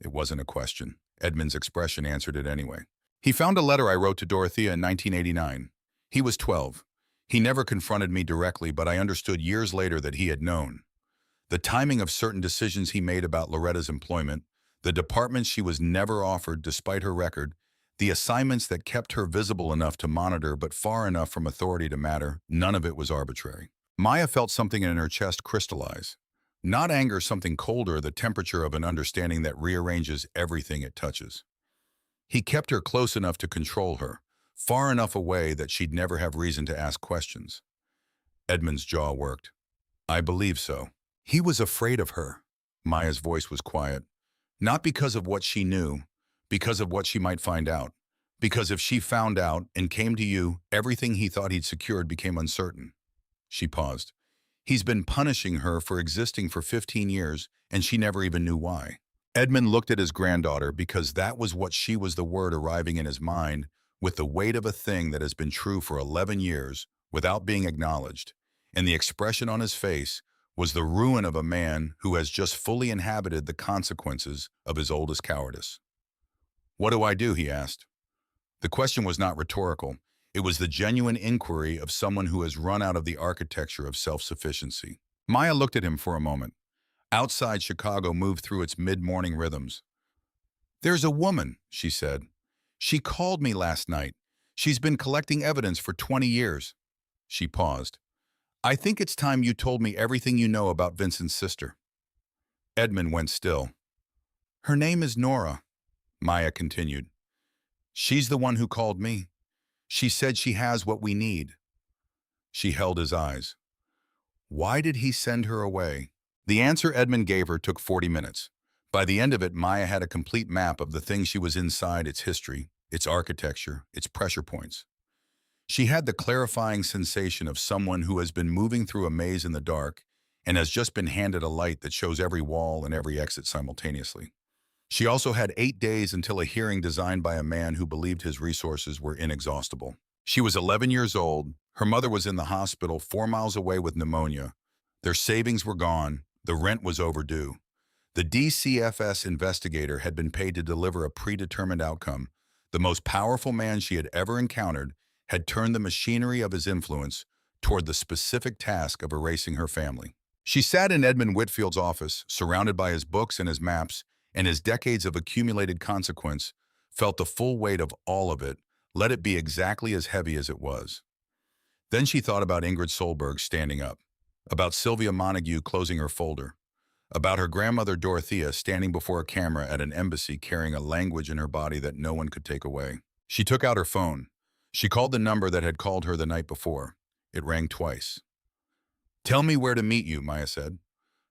It wasn't a question. Edmund's expression answered it anyway. He found a letter I wrote to Dorothea in 1989. He was 12. He never confronted me directly, but I understood years later that he had known. The timing of certain decisions he made about Loretta's employment, the department she was never offered despite her record, the assignments that kept her visible enough to monitor but far enough from authority to matter, none of it was arbitrary. Maya felt something in her chest crystallize. Not anger, something colder, the temperature of an understanding that rearranges everything it touches. He kept her close enough to control her, far enough away that she'd never have reason to ask questions. Edmund's jaw worked. I believe so. He was afraid of her. Maya's voice was quiet. Not because of what she knew, because of what she might find out. Because if she found out and came to you, everything he thought he'd secured became uncertain. She paused. He's been punishing her for existing for 15 years, and she never even knew why. Edmund looked at his granddaughter because that was what she was, the word arriving in his mind with the weight of a thing that has been true for 11 years without being acknowledged, and the expression on his face was the ruin of a man who has just fully inhabited the consequences of his oldest cowardice. What do I do? He asked. The question was not rhetorical. It was the genuine inquiry of someone who has run out of the architecture of self-sufficiency. Maya looked at him for a moment. Outside, Chicago moved through its mid-morning rhythms. There's a woman, she said. She called me last night. She's been collecting evidence for 20 years. She paused. I think it's time you told me everything you know about Vincent's sister. Edmund went still. Her name is Nora, Maya continued. She's the one who called me. She said she has what we need. She held his eyes. Why did he send her away? The answer Edmund gave her took 40 minutes. By the end of it, Maya had a complete map of the things she was inside, its history, its architecture, its pressure points. She had the clarifying sensation of someone who has been moving through a maze in the dark and has just been handed a light that shows every wall and every exit simultaneously. She also had 8 days until a hearing designed by a man who believed his resources were inexhaustible. She was 11 years old. Her mother was in the hospital 4 miles away with pneumonia. Their savings were gone. The rent was overdue. The DCFS investigator had been paid to deliver a predetermined outcome. The most powerful man she had ever encountered had turned the machinery of his influence toward the specific task of erasing her family. She sat in Edmund Whitfield's office, surrounded by his books and his maps, and his decades of accumulated consequence, felt the full weight of all of it, let it be exactly as heavy as it was. Then she thought about Ingrid Solberg standing up, about Sylvia Montague closing her folder, about her grandmother Dorothea standing before a camera at an embassy carrying a language in her body that no one could take away. She took out her phone. She called the number that had called her the night before. It rang twice. Tell me where to meet you, Maya said.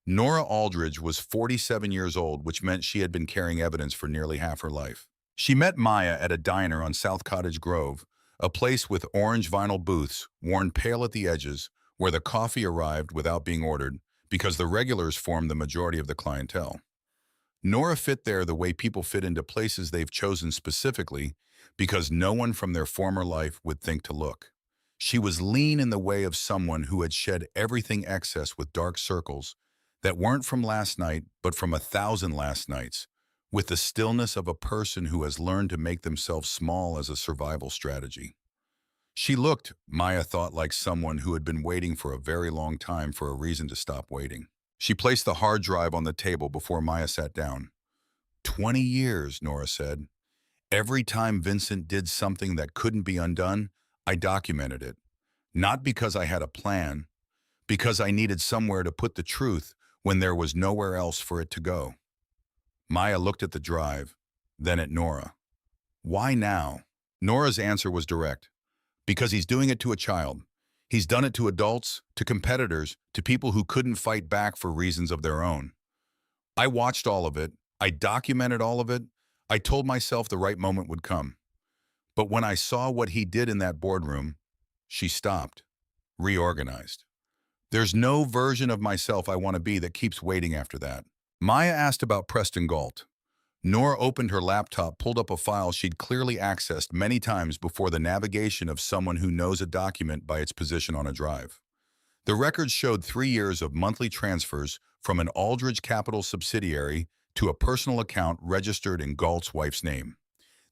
Nora Aldridge was 47 years old, which meant she had been carrying evidence for nearly half her life. She met Maya at a diner on South Cottage Grove, a place with orange vinyl booths, worn pale at the edges, where the coffee arrived without being ordered, because the regulars formed the majority of the clientele. Nora fit there the way people fit into places they've chosen specifically because no one from their former life would think to look. She was lean in the way of someone who had shed everything excess with dark circles that weren't from last night but from 1,000 last nights, with the stillness of a person who has learned to make themselves small as a survival strategy. She looked, Maya thought, like someone who had been waiting for a very long time for a reason to stop waiting. She placed the hard drive on the table before Maya sat down. 20 years, Nora said. Every time Vincent did something that couldn't be undone, I documented it. Not because I had a plan, because I needed somewhere to put the truth when there was nowhere else for it to go. Maya looked at the drive, then at Nora. Why now? Nora's answer was direct. Because he's doing it to a child. He's done it to adults, to competitors, to people who couldn't fight back for reasons of their own. I watched all of it. I documented all of it. I told myself the right moment would come. But when I saw what he did in that boardroom, she stopped, reorganized. There's no version of myself I want to be that keeps waiting after that. Maya asked about Preston Galt. Nora opened her laptop, pulled up a file she'd clearly accessed many times before the navigation of someone who knows a document by its position on a drive. The records showed 3 years of monthly transfers from an Aldridge Capital subsidiary to a personal account registered in Galt's wife's name.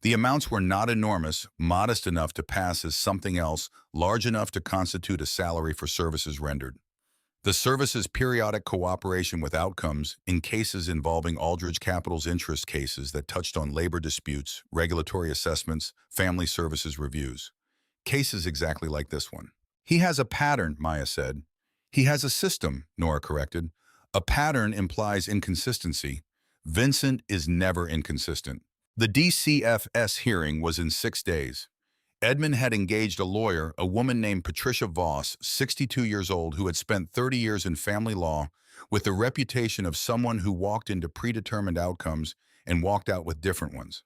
The amounts were not enormous, modest enough to pass as something else, large enough to constitute a salary for services rendered. The service's periodic cooperation with outcomes in cases involving Aldridge Capital's interest cases that touched on labor disputes, regulatory assessments, family services reviews. Cases exactly like this one. He has a pattern, Maya said. He has a system, Nora corrected. A pattern implies inconsistency. Vincent is never inconsistent. The DCFS hearing was in 6 days. Edmund had engaged a lawyer, a woman named Patricia Voss, 62 years old, who had spent 30 years in family law, with the reputation of someone who walked into predetermined outcomes and walked out with different ones.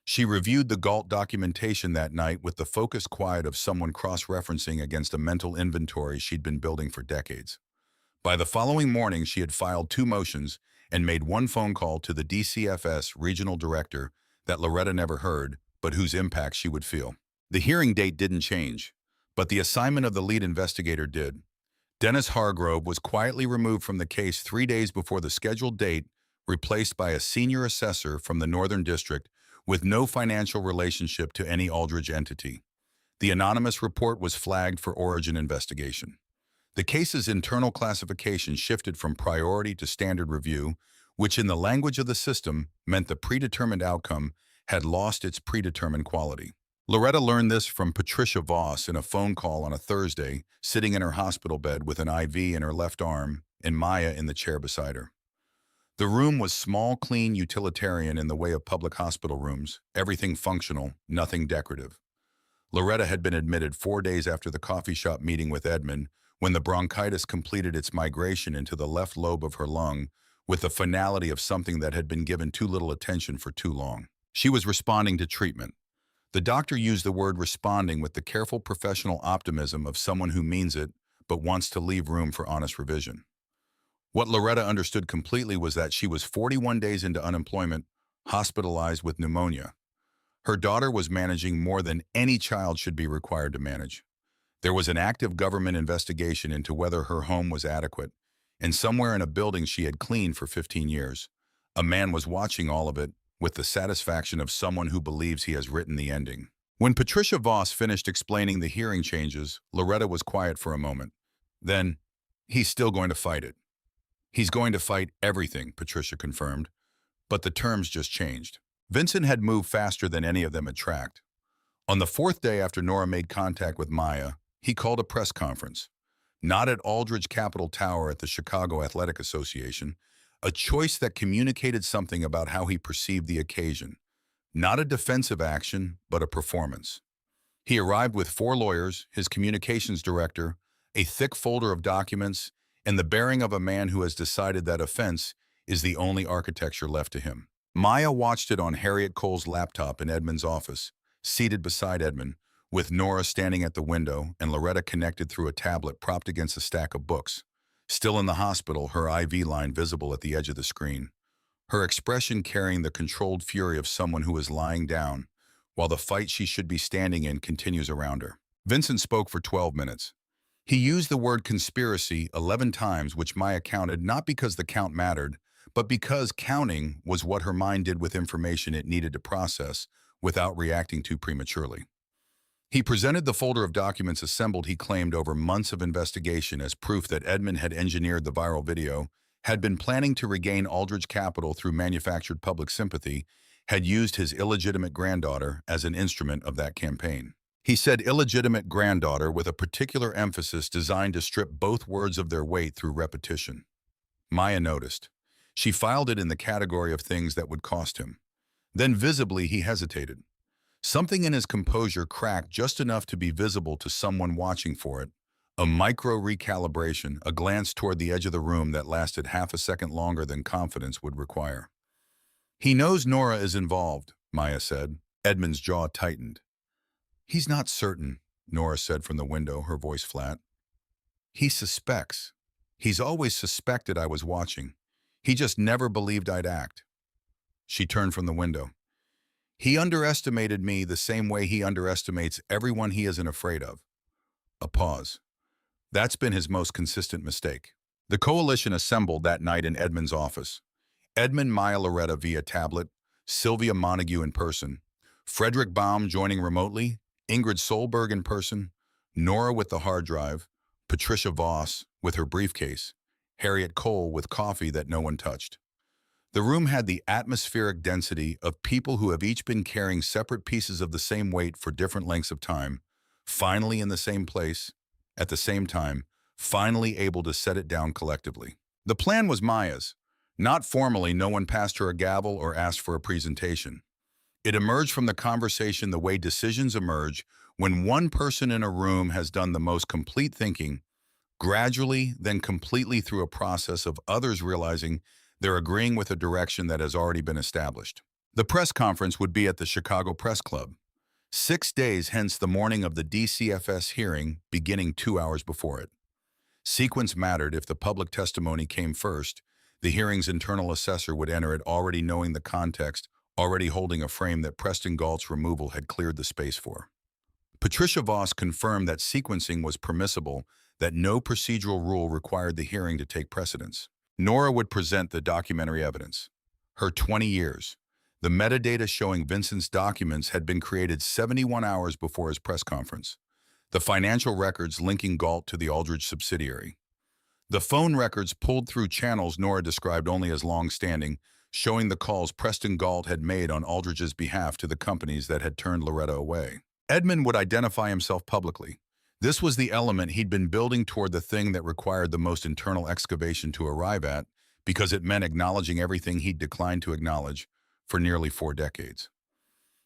She reviewed the Galt documentation that night with the focused quiet of someone cross-referencing against a mental inventory she'd been building for decades. By the following morning, she had filed 2 motions and made 1 phone call to the DCFS regional director that Loretta never heard, but whose impact she would feel. The hearing date didn't change, but the assignment of the lead investigator did. Dennis Hargrove was quietly removed from the case 3 days before the scheduled date, replaced by a senior assessor from the Northern District with no financial relationship to any Aldridge entity. The anonymous report was flagged for origin investigation. The case's internal classification shifted from priority to standard review, which in the language of the system meant the predetermined outcome had lost its predetermined quality. Loretta learned this from Patricia Voss in a phone call on a Thursday, sitting in her hospital bed with an IV in her left arm and Maya in the chair beside her. The room was small, clean, utilitarian in the way of public hospital rooms, everything functional, nothing decorative. Loretta had been admitted 4 days after the coffee shop meeting with Edmund, when the bronchitis completed its migration into the left lobe of her lung with the finality of something that had been given too little attention for too long. She was responding to treatment. The doctor used the word responding with the careful professional optimism of someone who means it but wants to leave room for honest revision. What Loretta understood completely was that she was 41 days into unemployment, hospitalized with pneumonia. Her daughter was managing more than any child should be required to manage. There was an active government investigation into whether her home was adequate, and somewhere in a building she had cleaned for 15 years, a man was watching all of it with the satisfaction of someone who believes he has written the ending. When Patricia Voss finished explaining the hearing changes, Loretta was quiet for a moment. Then, he's still going to fight it. He's going to fight everything, Patricia confirmed, but the terms just changed. Vincent had moved faster than any of them had tracked. On the 4th day after Nora made contact with Maya, he called a press conference. Not at Aldridge Capital Tower at the Chicago Athletic Association, a choice that communicated something about how he perceived the occasion. Not a defensive action, but a performance. He arrived with 4 lawyers, his communications director, a thick folder of documents, and the bearing of a man who has decided that offense is the only architecture left to him. Maya watched it on Harriet Cole's laptop in Edmund's office, seated beside Edmund, with Nora standing at the window and Loretta connected through a tablet propped against a stack of books. Still in the hospital, her IV line visible at the edge of the screen. Her expression carrying the controlled fury of someone who is lying down, while the fight she should be standing in continues around her. Vincent spoke for 12 minutes. He used the word conspiracy 11 times, which Maya counted not because the count mattered, but because counting was what her mind did with information it needed to process without reacting too prematurely. He presented the folder of documents assembled, he claimed, over months of investigation as proof that Edmund had engineered the viral video, had been planning to regain Aldridge Capital through manufactured public sympathy, had used his illegitimate granddaughter as an instrument of that campaign. He said illegitimate granddaughter with a particular emphasis designed to strip both words of their weight through repetition. Maya noticed. She filed it in the category of things that would cost him. Then visibly he hesitated. Something in his composure cracked just enough to be visible to someone watching for it. A micro-recalibration, a glance toward the edge of the room that lasted half a second longer than confidence would require. He knows Nora is involved, Maya said. Edmund's jaw tightened. He's not certain, Nora said from the window, her voice flat. He suspects. He's always suspected I was watching. He just never believed I'd act. She turned from the window. He underestimated me the same way he underestimates everyone he isn't afraid of. A pause. That's been his most consistent mistake. The coalition assembled that night in Edmund's office. Edmund Maya Loretta via tablet, Sylvia Montague in person, Frederick Baum joining remotely, Ingrid Solberg in person, Nora with the hard drive, Patricia Voss with her briefcase, Harriet Cole with coffee that no one touched. The room had the atmospheric density of people who have each been carrying separate pieces of the same weight for different lengths of time, finally in the same place, at the same time, finally able to set it down collectively. The plan was Maya's. Not formally, no one passed her a gavel or asked for a presentation. It emerged from the conversation the way decisions emerge when one person in a room has done the most complete thinking, gradually, then completely through a process of others realizing they're agreeing with a direction that has already been established. The press conference would be at the Chicago Press Club, 6 days hence the morning of the DCFS hearing, beginning 2 hours before it. Sequence mattered. If the public testimony came first, the hearing's internal assessor would enter it already knowing the context, already holding a frame that Preston Galt's removal had cleared the space for. Patricia Voss confirmed that sequencing was permissible, that no procedural rule required the hearing to take precedence. Nora would present the documentary evidence. Her 20 years. The metadata showing Vincent's documents had been created 71 hours before his press conference. The financial records linking Galt to the Aldrich subsidiary. The phone records pulled through channels Nora described only as long-standing, showing the calls Preston Galt had made on Aldrich's behalf to the companies that had turned Loretta away. Edmund would identify himself publicly. This was the element he'd been building toward, the thing that required the most internal excavation to arrive at, because it meant acknowledging everything he'd declined to acknowledge for nearly 4 decades.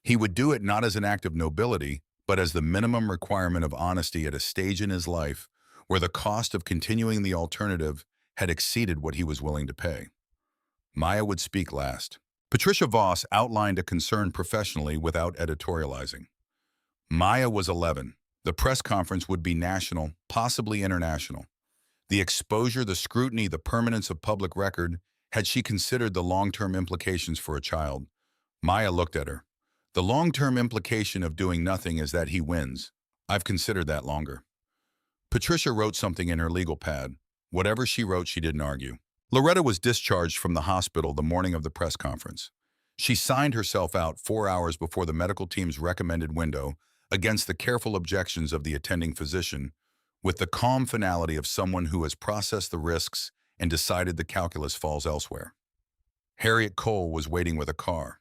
He would do it not as an act of nobility, but as the minimum requirement of honesty at a stage in his life where the cost of continuing the alternative had exceeded what he was willing to pay. Maya would speak last. Patricia Voss outlined a concern professionally without editorializing. Maya was 11. The press conference would be national, possibly international. The exposure, the scrutiny, the permanence of public record, had she considered the long-term implications for a child? Maya looked at her. The long-term implication of doing nothing is that he wins. I've considered that longer. Patricia wrote something in her legal pad. Whatever she wrote, she didn't argue. Loretta was discharged from the hospital the morning of the press conference. She signed herself out 4 hours before the medical team's recommended window against the careful objections of the attending physician, with the calm finality of someone who has processed the risks and decided the calculus falls elsewhere. Harriet Cole was waiting with a car.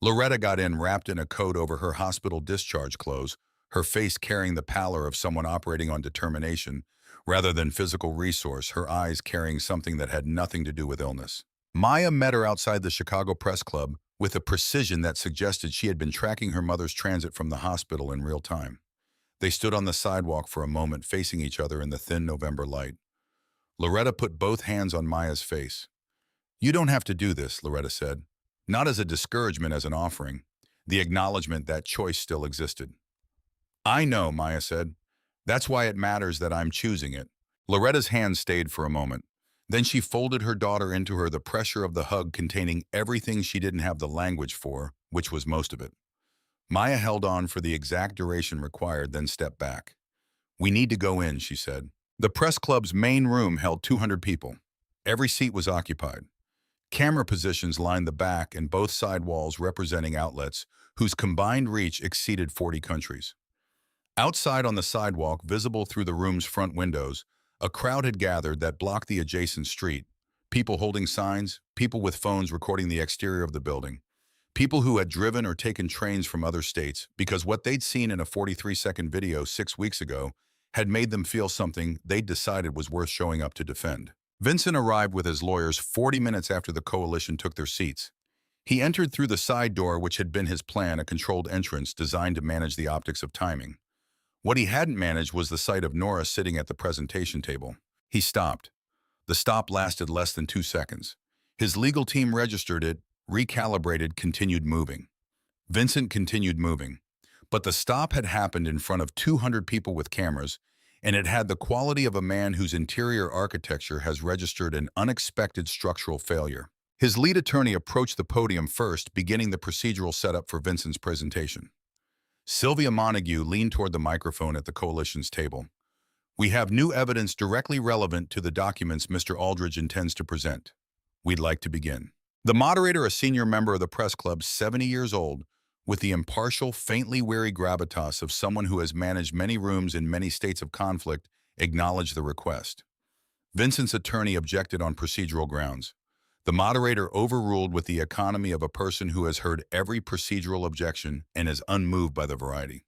Loretta got in wrapped in a coat over her hospital discharge clothes, her face carrying the pallor of someone operating on determination rather than physical resource, her eyes carrying something that had nothing to do with illness. Maya met her outside the Chicago Press Club with a precision that suggested she had been tracking her mother's transit from the hospital in real time. They stood on the sidewalk for a moment, facing each other in the thin November light. Loretta put both hands on Maya's face. "You don't have to do this," Loretta said. Not as a discouragement, as an offering, the acknowledgement that choice still existed. "I know," Maya said. "That's why it matters that I'm choosing it." Loretta's hand stayed for a moment. Then she folded her daughter into her, the pressure of the hug containing everything she didn't have the language for, which was most of it. Maya held on for the exact duration required, then stepped back. "We need to go in," she said. The press club's main room held 200 people. Every seat was occupied. Camera positions lined the back and both side walls, representing outlets whose combined reach exceeded 40 countries. Outside on the sidewalk, visible through the room's front windows, a crowd had gathered that blocked the adjacent street. People holding signs, people with phones recording the exterior of the building. People who had driven or taken trains from other states because what they'd seen in a 43-second video 6 weeks ago had made them feel something they'd decided was worth showing up to defend. Vincent arrived with his lawyers 40 minutes after the coalition took their seats. He entered through the side door, which had been his plan, a controlled entrance designed to manage the optics of timing. What he hadn't managed was the sight of Nora sitting at the presentation table. He stopped. The stop lasted less than 2 seconds. His legal team registered it, recalibrated, continued moving. Vincent continued moving. But the stop had happened in front of 200 people with cameras, and it had the quality of a man whose interior architecture has registered an unexpected structural failure. His lead attorney approached the podium first, beginning the procedural setup for Vincent's presentation. Sylvia Montague leaned toward the microphone at the coalition's table. "We have new evidence directly relevant to the documents Mr. Aldridge intends to present. We'd like to begin." The moderator, a senior member of the press club, 70 years old, with the impartial, faintly weary gravitas of someone who has managed many rooms in many states of conflict, acknowledged the request. Vincent's attorney objected on procedural grounds. The moderator overruled with the economy of a person who has heard every procedural objection and is unmoved by the variety.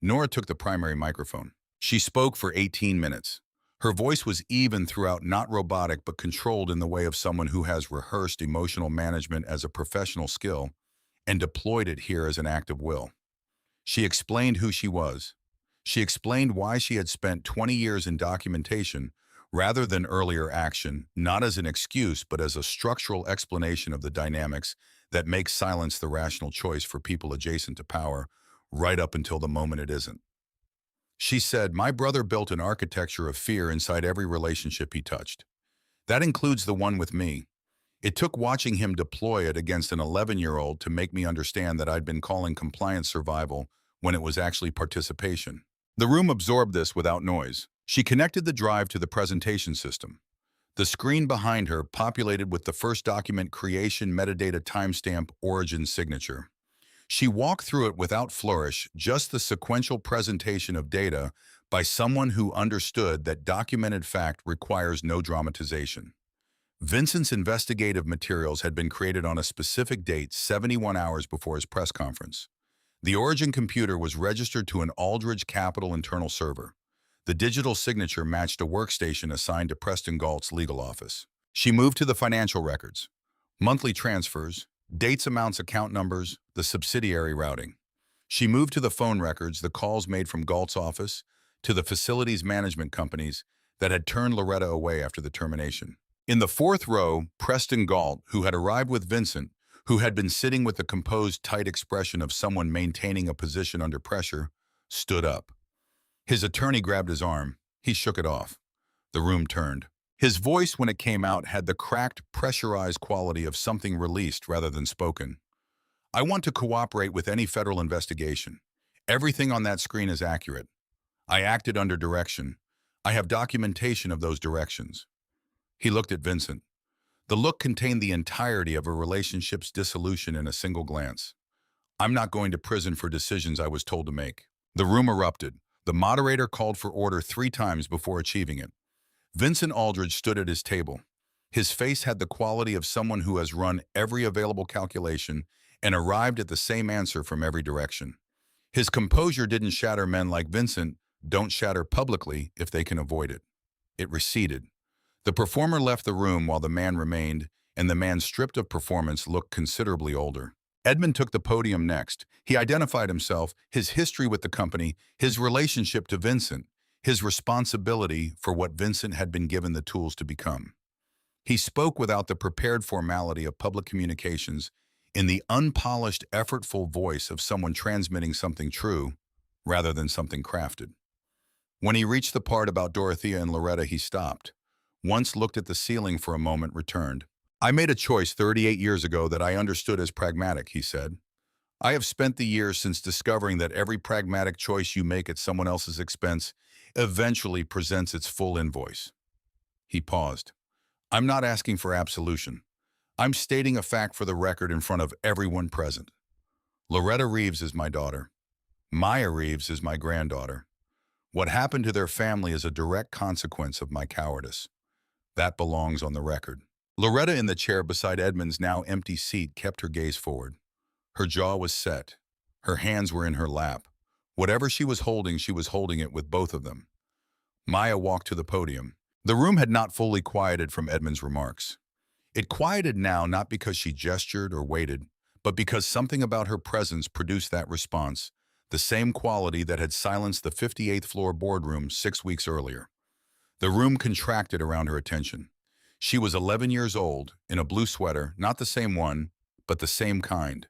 Nora took the primary microphone. She spoke for 18 minutes. Her voice was even throughout, not robotic but controlled in the way of someone who has rehearsed emotional management as a professional skill and deployed it here as an act of will. She explained who she was. She explained why she had spent 20 years in documentation rather than earlier action, not as an excuse but as a structural explanation of the dynamics that make silence the rational choice for people adjacent to power, right up until the moment it isn't. She said, "My brother built an architecture of fear inside every relationship he touched. That includes the one with me. It took watching him deploy it against an 11-year-old to make me understand that I'd been calling compliance survival when it was actually participation." The room absorbed this without noise. She connected the drive to the presentation system. The screen behind her populated with the first document creation metadata timestamp origin signature. She walked through it without flourish, just the sequential presentation of data by someone who understood that documented fact requires no dramatization. Vincent's investigative materials had been created on a specific date 71 hours before his press conference. The origin computer was registered to an Aldridge Capital internal server. The digital signature matched a workstation assigned to Preston Galt's legal office. She moved to the financial records, monthly transfers, dates, amounts, account numbers, the subsidiary routing. She moved to the phone records, the calls made from Galt's office to the facilities management companies that had turned Loretta away after the termination. In the fourth row, Preston Galt, who had arrived with Vincent, who had been sitting with the composed, tight expression of someone maintaining a position under pressure, stood up. His attorney grabbed his arm. He shook it off. The room turned. His voice, when it came out, had the cracked, pressurized quality of something released rather than spoken. "I want to cooperate with any federal investigation. Everything on that screen is accurate. I acted under direction. I have documentation of those directions." He looked at Vincent. The look contained the entirety of a relationship's dissolution in a single glance. "I'm not going to prison for decisions I was told to make." The room erupted. The moderator called for order 3 times before achieving it. Vincent Aldridge stood at his table. His face had the quality of someone who has run every available calculation and arrived at the same answer from every direction. His composure didn't shatter. Men like Vincent don't shatter publicly if they can avoid it. It receded. The performer left the room while the man remained, and the man stripped of performance looked considerably older. Edmund took the podium next. He identified himself, his history with the company, his relationship to Vincent, his responsibility for what Vincent had been given the tools to become. He spoke without the prepared formality of public communications, in the unpolished, effortful voice of someone transmitting something true rather than something crafted. When he reached the part about Dorothea and Loretta, he stopped. Once looked at the ceiling for a moment, returned. "I made a choice 38 years ago that I understood as pragmatic," he said. "I have spent the years since discovering that every pragmatic choice you make at someone else's expense eventually presents its full invoice." He paused. "I'm not asking for absolution. I'm stating a fact for the record in front of everyone present. Loretta Reeves is my daughter. Maya Reeves is my granddaughter. What happened to their family is a direct consequence of my cowardice. That belongs on the record." Loretta, in the chair beside Edmund's now empty seat, kept her gaze forward. Her jaw was set. Her hands were in her lap. Whatever she was holding it with both of them. Maya walked to the podium. The room had not fully quieted from Edmund's remarks. It quieted now, not because she gestured or waited, but because something about her presence produced that response, the same quality that had silenced the 58th floor boardroom 6 weeks earlier. The room contracted around her attention. She was 11 years old, in a blue sweater, not the same one, but the same kind.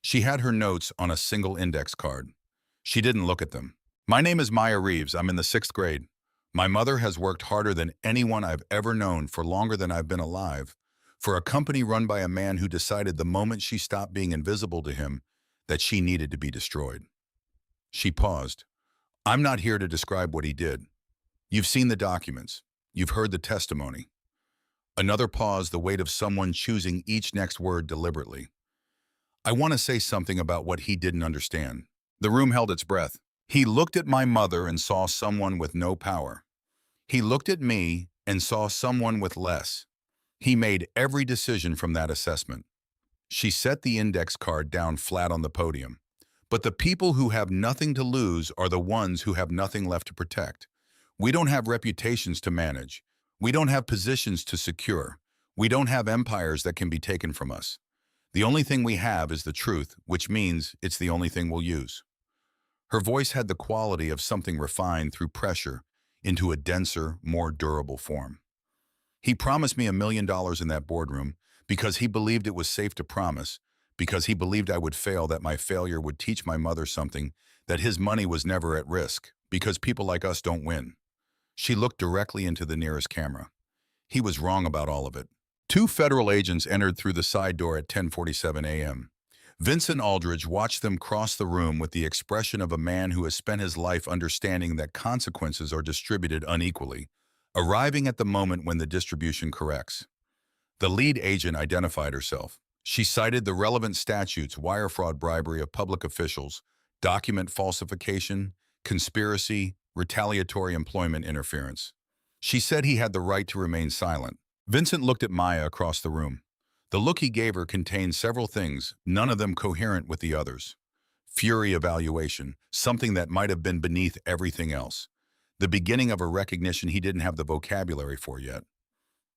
She had her notes on a single index card. She didn't look at them. My name is Maya Reeves. I'm in the 6th grade. My mother has worked harder than anyone I've ever known for longer than I've been alive, for a company run by a man who decided the moment she stopped being invisible to him that she needed to be destroyed. She paused. I'm not here to describe what he did. You've seen the documents. You've heard the testimony. Another pause, the weight of someone choosing each next word deliberately. I want to say something about what he didn't understand. The room held its breath. He looked at my mother and saw someone with no power. He looked at me and saw someone with less. He made every decision from that assessment. She set the index card down flat on the podium. But the people who have nothing to lose are the ones who have nothing left to protect. We don't have reputations to manage. We don't have positions to secure. We don't have empires that can be taken from us. The only thing we have is the truth, which means it's the only thing we'll use. Her voice had the quality of something refined through pressure into a denser, more durable form. He promised me $1 million in that boardroom because he believed it was safe to promise, because he believed I would fail, that my failure would teach my mother something, that his money was never at risk, because people like us don't win. She looked directly into the nearest camera. He was wrong about all of it. 2 federal agents entered through the side door at 10:47 a.m. Vincent Aldridge watched them cross the room with the expression of a man who has spent his life understanding that consequences are distributed unequally, arriving at the moment when the distribution corrects. The lead agent identified herself. She cited the relevant statutes: wire fraud, bribery of public officials, document falsification, conspiracy, retaliatory employment interference. She said he had the right to remain silent. Vincent looked at Maya across the room. The look he gave her contained several things, none of them coherent with the others. Fury, evaluation, something that might have been beneath everything else. The beginning of a recognition he didn't have the vocabulary for yet.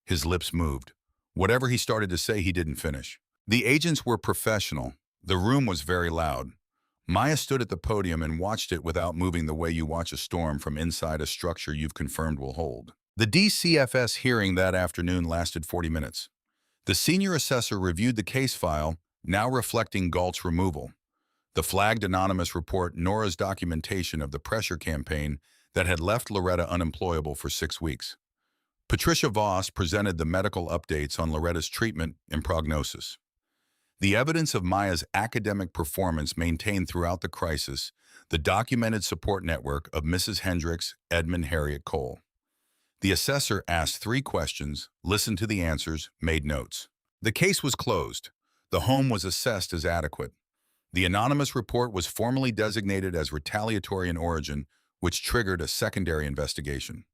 His lips moved. Whatever he started to say, he didn't finish. The agents were professional. The room was very loud. Maya stood at the podium and watched it without moving, the way you watch a storm from inside a structure you've confirmed will hold. The DCFS hearing that afternoon lasted 40 minutes. The senior assessor reviewed the case file, now reflecting Galt's removal. The flagged anonymous report, Nora's documentation of the pressure campaign that had left Loretta unemployable for 6 weeks. Patricia Voss presented the medical updates on Loretta's treatment and prognosis. The evidence of Maya's academic performance maintained throughout the crisis, the documented support network of Mrs. Hendricks, Edmund, Harriet Cole. The assessor asked 3 questions, listened to the answers, made notes. The case was closed. The home was assessed as adequate. The anonymous report was formally designated as retaliatory in origin, which triggered a secondary investigation.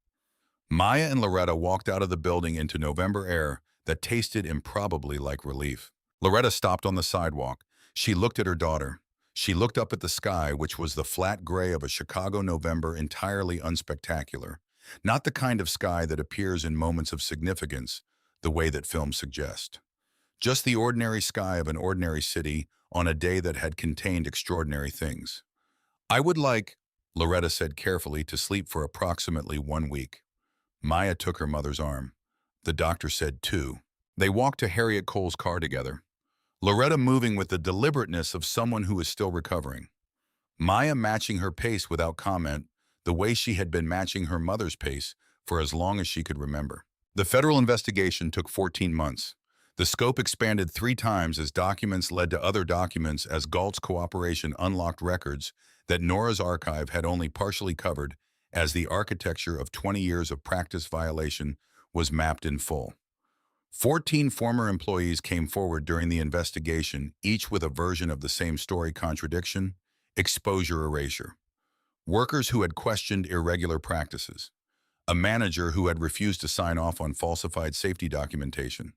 Maya and Loretta walked out of the building into November air that tasted improbably like relief. Loretta stopped on the sidewalk. She looked at her daughter. She looked up at the sky, which was the flat gray of a Chicago November, entirely unspectacular. Not the kind of sky that appears in moments of significance, the way that films suggest. Just the ordinary sky of an ordinary city on a day that had contained extraordinary things. I would like, Loretta said carefully, to sleep for approximately 1 week. Maya took her mother's arm. The doctor said 2. They walked to Harriet Cole's car together. Loretta moving with the deliberateness of someone who is still recovering. Maya matching her pace without comment, the way she had been matching her mother's pace for as long as she could remember. The federal investigation took 14 months. The scope expanded 3 times as documents led to other documents, as Galt's cooperation unlocked records that Nora's archive had only partially covered, as the architecture of 20 years of practice violation was mapped in full. 14 former employees came forward during the investigation, each with a version of the same story: contradiction, exposure, erasure. Workers who had questioned irregular practices. A manager who had refused to sign off on falsified safety documentation.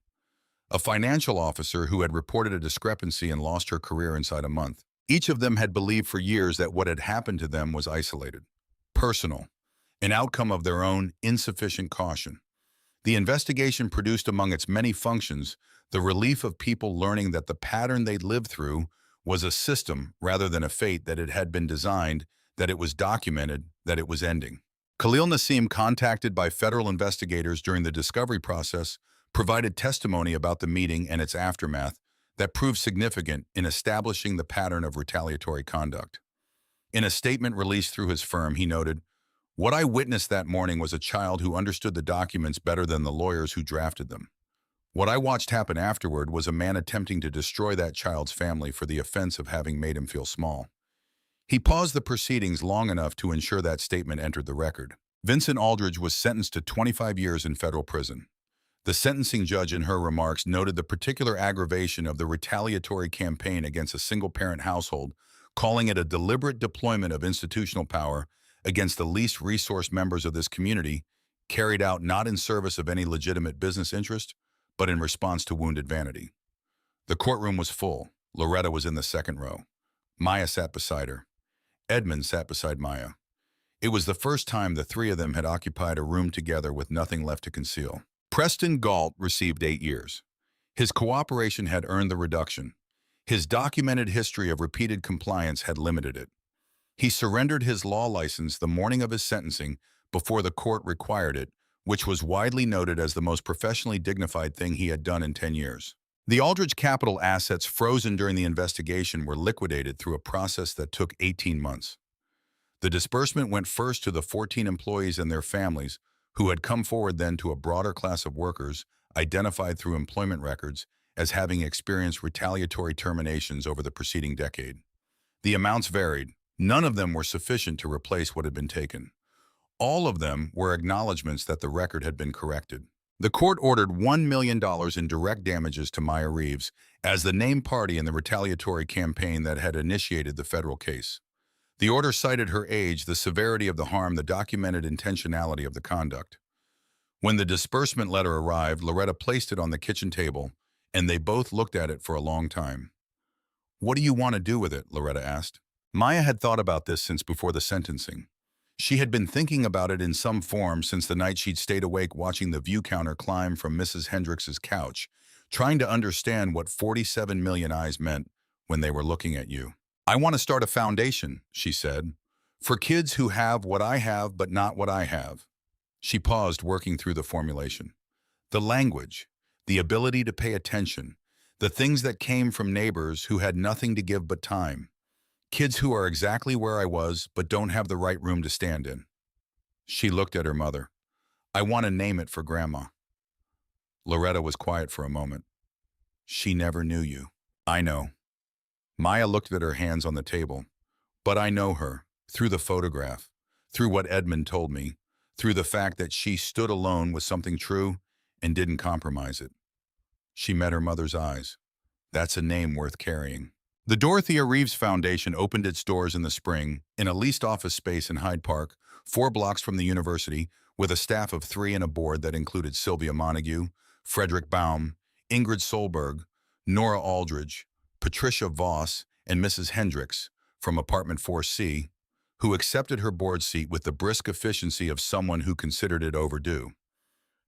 A financial officer who had reported a discrepancy and lost her career inside a month. Each of them had believed for years that what had happened to them was isolated, personal, an outcome of their own insufficient caution. The investigation produced among its many functions the relief of people learning that the pattern they'd lived through was a system rather than a fate, that it had been designed, that it was documented, that it was ending. Khalil Nassim, contacted by federal investigators during the discovery process, provided testimony about the meeting and its aftermath that proved significant in establishing the pattern of retaliatory conduct. In a statement released through his firm, he noted, "What I witnessed that morning was a child who understood the documents better than the lawyers who drafted them. What I watched happen afterward was a man attempting to destroy that child's family for the offense of having made him feel small." He paused the proceedings long enough to ensure that statement entered the record. Vincent Aldridge was sentenced to 25 years in federal prison. The sentencing judge in her remarks noted the particular aggravation of the retaliatory campaign against a single-parent household, calling it a deliberate deployment of institutional power against the least resourced members of this community, carried out not in service of any legitimate business interest, but in response to wounded vanity. The courtroom was full. Loretta was in the second row. Maya sat beside her. Edmund sat beside Maya. It was the first time the three of them had occupied a room together with nothing left to conceal. Preston Galt received 8 years. His cooperation had earned the reduction. His documented history of repeated compliance had limited it. He surrendered his law license the morning of his sentencing before the court required it, which was widely noted as the most professionally dignified thing he had done in 10 years. The Aldridge Capital assets frozen during the investigation were liquidated through a process that took 18 months. The disbursement went first to the 14 employees and their families, who had come forward then to a broader class of workers, identified through employment records, as having experienced retaliatory terminations over the preceding decade. The amounts varied. None of them were sufficient to replace what had been taken. All of them were acknowledgments that the record had been corrected. The court ordered $1 million in direct damages to Maya Reeves as the named party in the retaliatory campaign that had initiated the federal case. The order cited her age, the severity of the harm, the documented intentionality of the conduct. When the disbursement letter arrived, Loretta placed it on the kitchen table, and they both looked at it for a long time. "What do you want to do with it?" Loretta asked. Maya had thought about this since before the sentencing. She had been thinking about it in some form since the night she'd stayed awake watching the view counter climb from Mrs. Hendricks's couch, trying to understand what 47 million eyes meant when they were looking at you. "I want to start a foundation," she said, "for kids who have what I have but not what I have." She paused, working through the formulation. The language, the ability to pay attention, the things that came from neighbors who had nothing to give but time. Kids who are exactly where I was but don't have the right room to stand in. She looked at her mother. "I want to name it for Grandma." Loretta was quiet for a moment. "She never knew you." "I know." Maya looked at her hands on the table. "But I know her, through the photograph, through what Edmund told me, through the fact that she stood alone with something true and didn't compromise it." She met her mother's eyes. "That's a name worth carrying." The Dorothea Reeves Foundation opened its doors in the spring in a leased office space in Hyde Park, 4 blocks from the university, with a staff of 3 and a board that included Sylvia Montague, Frederick Baum, Ingrid Solberg, Nora Aldridge, Patricia Voss, and Mrs. Hendricks from Apartment 4C, who accepted her board seat with the brisk efficiency of someone who considered it overdue.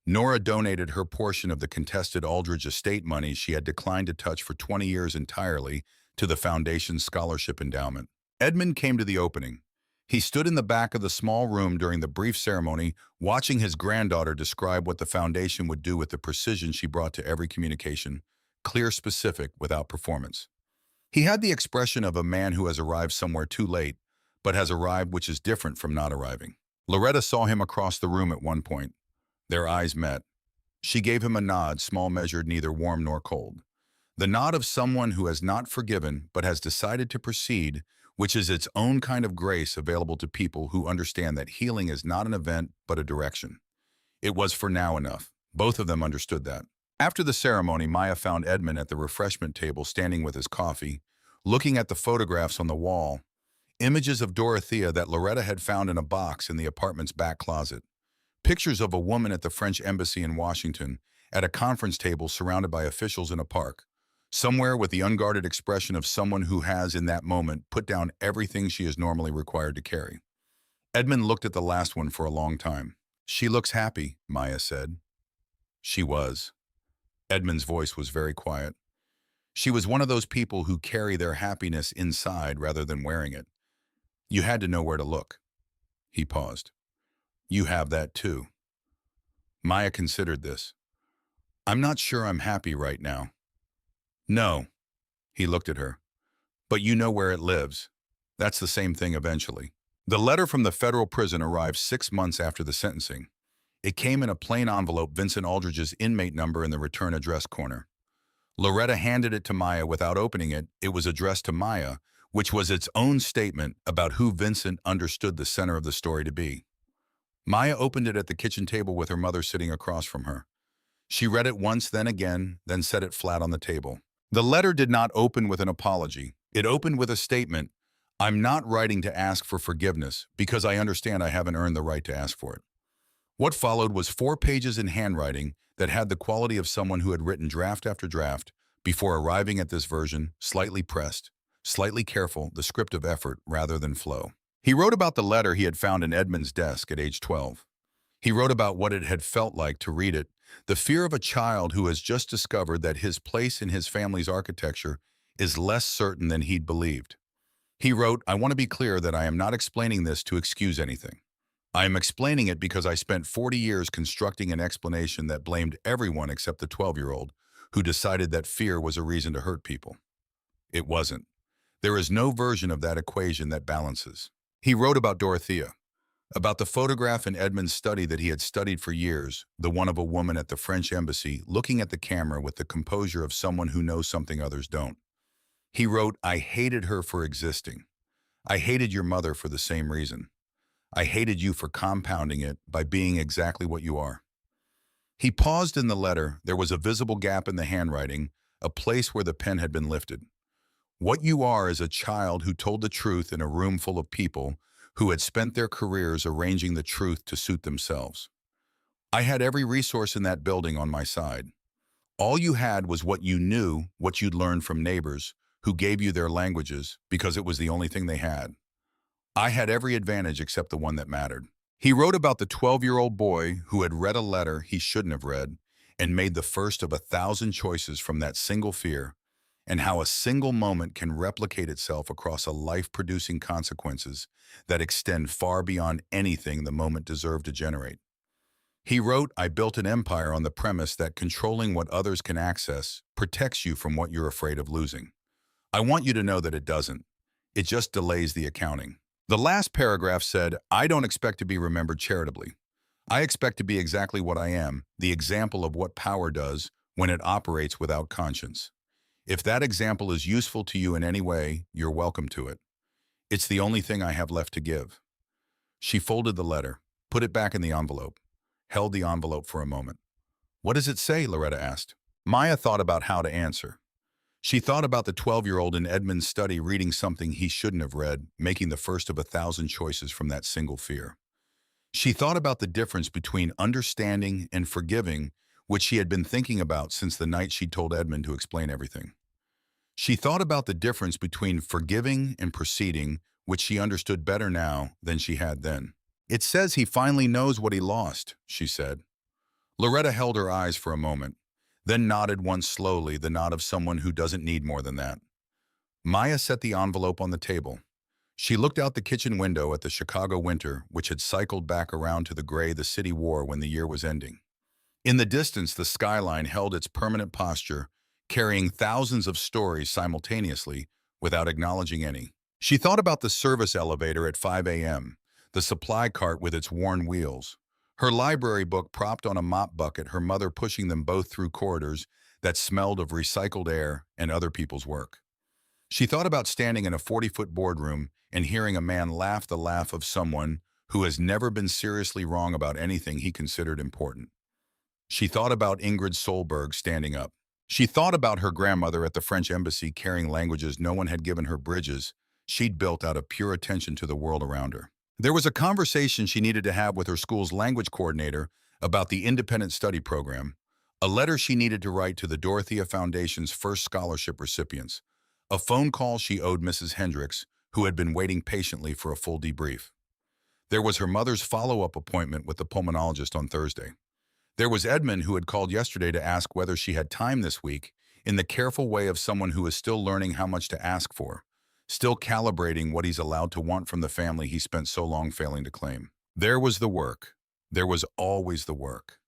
Nora donated her portion of the contested Aldridge estate money she had declined to touch for 20 years entirely to the foundation's scholarship endowment. Edmund came to the opening. He stood in the back of the small room during the brief ceremony, watching his granddaughter describe what the foundation would do with the precision she brought to every communication, clear, specific, without performance. He had the expression of a man who has arrived somewhere too late, but has arrived which is different from not arriving. Loretta saw him across the room at one point. Their eyes met. She gave him a nod, small, measured, neither warm nor cold. The nod of someone who has not forgiven but has decided to proceed, which is its own kind of grace available to people who understand that healing is not an event but a direction. It was for now enough. Both of them understood that. After the ceremony, Maya found Edmund at the refreshment table standing with his coffee, looking at the photographs on the wall, images of Dorothea that Loretta had found in a box in the apartment's back closet, pictures of a woman at the French embassy in Washington, at a conference table surrounded by officials in a park, somewhere with the unguarded expression of someone who has, in that moment, put down everything she is normally required to carry. Edmund looked at the last one for a long time. "She looks happy," Maya said. She was. Edmund's voice was very quiet. She was one of those people who carry their happiness inside rather than wearing it. You had to know where to look. He paused. "You have that too." Maya considered this. "I'm not sure I'm happy right now." "No." He looked at her. "But you know where it lives. That's the same thing eventually. The letter from the federal prison arrived 6 months after the sentencing. It came in a plain envelope, Vincent Aldridge's inmate number in the return address corner. Loretta handed it to Maya without opening it. It was addressed to Maya, which was its own statement about who Vincent understood the center of the story to be. Maya opened it at the kitchen table with her mother sitting across from her. She read it once, then again, then set it flat on the table. The letter did not open with an apology. It opened with a statement: "I'm not writing to ask for forgiveness because I understand I haven't earned the right to ask for it." What followed was 4 pages in handwriting that had the quality of someone who had written draft after draft before arriving at this version, slightly pressed, slightly careful, the script of effort rather than flow. He wrote about the letter he had found in Edmund's desk at age 12. He wrote about what it had felt like to read it, the fear of a child who has just discovered that his place in his family's architecture is less certain than he'd believed. He wrote, "I want to be clear that I am not explaining this to excuse anything. I am explaining it because I spent 40 years constructing an explanation that blamed everyone except the 12-year-old who decided that fear was a reason to hurt people. It wasn't. There is no version of that equation that balances." He wrote about Dorothea, about the photograph in Edmund's study that he had studied for years, the one of a woman at the French embassy looking at the camera with the composure of someone who knows something others don't. He wrote, "I hated her for existing. I hated your mother for the same reason. I hated you for compounding it by being exactly what you are." He paused in the letter. There was a visible gap in the handwriting, a place where the pen had been lifted. "What you are is a child who told the truth in a room full of people who had spent their careers arranging the truth to suit themselves. I had every resource in that building on my side. All you had was what you knew, what you'd learned from neighbors who gave you their languages because it was the only thing they had. I had every advantage except the one that mattered." He wrote about the 12-year-old boy who had read a letter he shouldn't have read and made the first of 1,000 choices from that single fear, and how a single moment can replicate itself across a life, producing consequences that extend far beyond anything the moment deserved to generate. He wrote, "I built an empire on the premise that controlling what others can access protects you from what you're afraid of losing. I want you to know that it doesn't. It just delays the accounting." The last paragraph said, "I don't expect to be remembered charitably. I expect to be exactly what I am, the example of what power does when it operates without conscience. If that example is useful to you in any way, you're welcome to it. It's the only thing I have left to give." She folded the letter, put it back in the envelope, held the envelope for a moment. "What does it say?" Loretta asked. Maya thought about how to answer. She thought about the 12-year-old in Edmund's study reading something he shouldn't have read, making the first of 1,000 choices from that single fear. She thought about the difference between understanding and forgiving, which she had been thinking about since the night she told Edmund to explain everything. She thought about the difference between forgiving and proceeding, which she understood better now than she had then. "It says he finally knows what he lost," she said. Loretta held her eyes for a moment, then nodded once slowly, the nod of someone who doesn't need more than that. Maya set the envelope on the table. She looked out the kitchen window at the Chicago winter, which had cycled back around to the gray the city wore when the year was ending. In the distance, the skyline held its permanent posture, carrying thousands of stories simultaneously without acknowledging any. She thought about the service elevator at 5 a.m., the supply cart with its worn wheels, her library book propped on a mop bucket, her mother pushing them both through corridors that smelled of recycled air and other people's work. She thought about standing in a 40-foot boardroom and hearing a man laugh the laugh of someone who has never been seriously wrong about anything he considered important. She thought about Ingrid Solberg standing up. She thought about her grandmother at the French embassy carrying languages no one had given her, bridges she'd built out of pure attention to the world around her. There was a conversation she needed to have with her school's language coordinator about the independent study program, a letter she needed to write to the Dorothea Foundation's first scholarship recipients, a phone call she owed Mrs. Hendricks, who had been waiting patiently for a full debrief. There was her mother's follow-up appointment with the pulmonologist on Thursday. There was Edmund, who had called yesterday to ask whether she had time this week, in the careful way of someone who is still learning how much to ask for, still calibrating what he's allowed to want from the family he spent so long failing to claim. There was the work. There was always the work.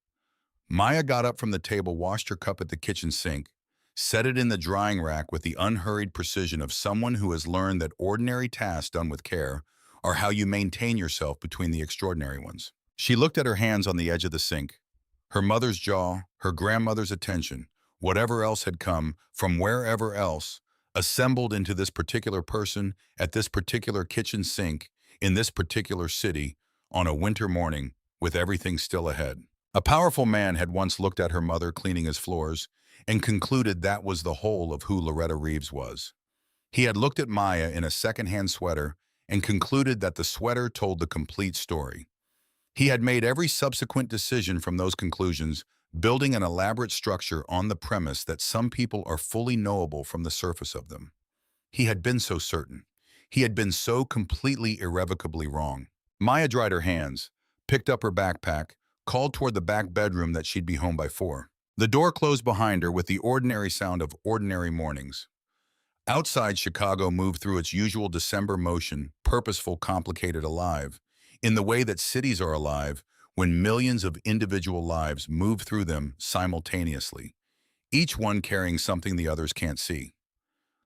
Maya got up from the table, washed her cup at the kitchen sink, Set it in the drying rack with the unhurried precision of someone who has learned that ordinary tasks done with care are how you maintain yourself between the extraordinary ones. She looked at her hands on the edge of the sink. Her mother's jaw, her grandmother's attention, whatever else had come from wherever else, assembled into this particular person at this particular kitchen sink in this particular city on a winter morning with everything still ahead. A powerful man had once looked at her mother cleaning his floors and concluded that was the whole of who Loretta Reeves was. He had looked at Maya in a secondhand sweater and concluded that the sweater told the complete story. He had made every subsequent decision from those conclusions, building an elaborate structure on the premise that some people are fully knowable from the surface of them. He had been so certain. He had been so completely irrevocably wrong. Maya dried her hands, picked up her backpack, called toward the back bedroom that she'd be home by 4. The door closed behind her with the ordinary sound of ordinary mornings. Outside, Chicago moved through its usual December motion, purposeful, complicated, alive, in the way that cities are alive when millions of individual lives move through them simultaneously, each one carrying something the others can't see.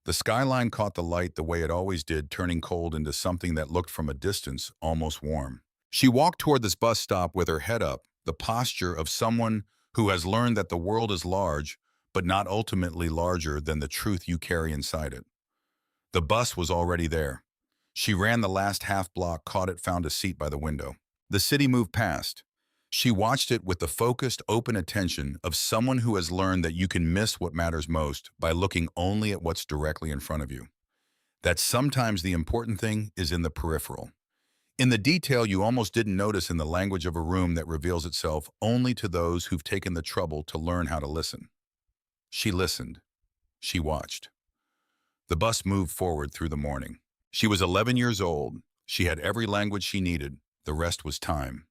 The skyline caught the light the way it always did, turning cold into something that looked from a distance almost warm. She walked toward this bus stop with her head up, the posture of someone who has learned that the world is large, but not ultimately larger than the truth you carry inside it. The bus was already there. She ran the last half block, caught it, found a seat by the window. The city moved past. She watched it with the focused, open attention of someone who has learned that you can miss what matters most by looking only at what's directly in front of you. That sometimes the important thing is in the peripheral. In the detail you almost didn't notice, in the language of a room that reveals itself only to those who've taken the trouble to learn how to listen. She listened. She watched. The bus moved forward through the morning. She was 11 years old. She had every language she needed. The rest was time.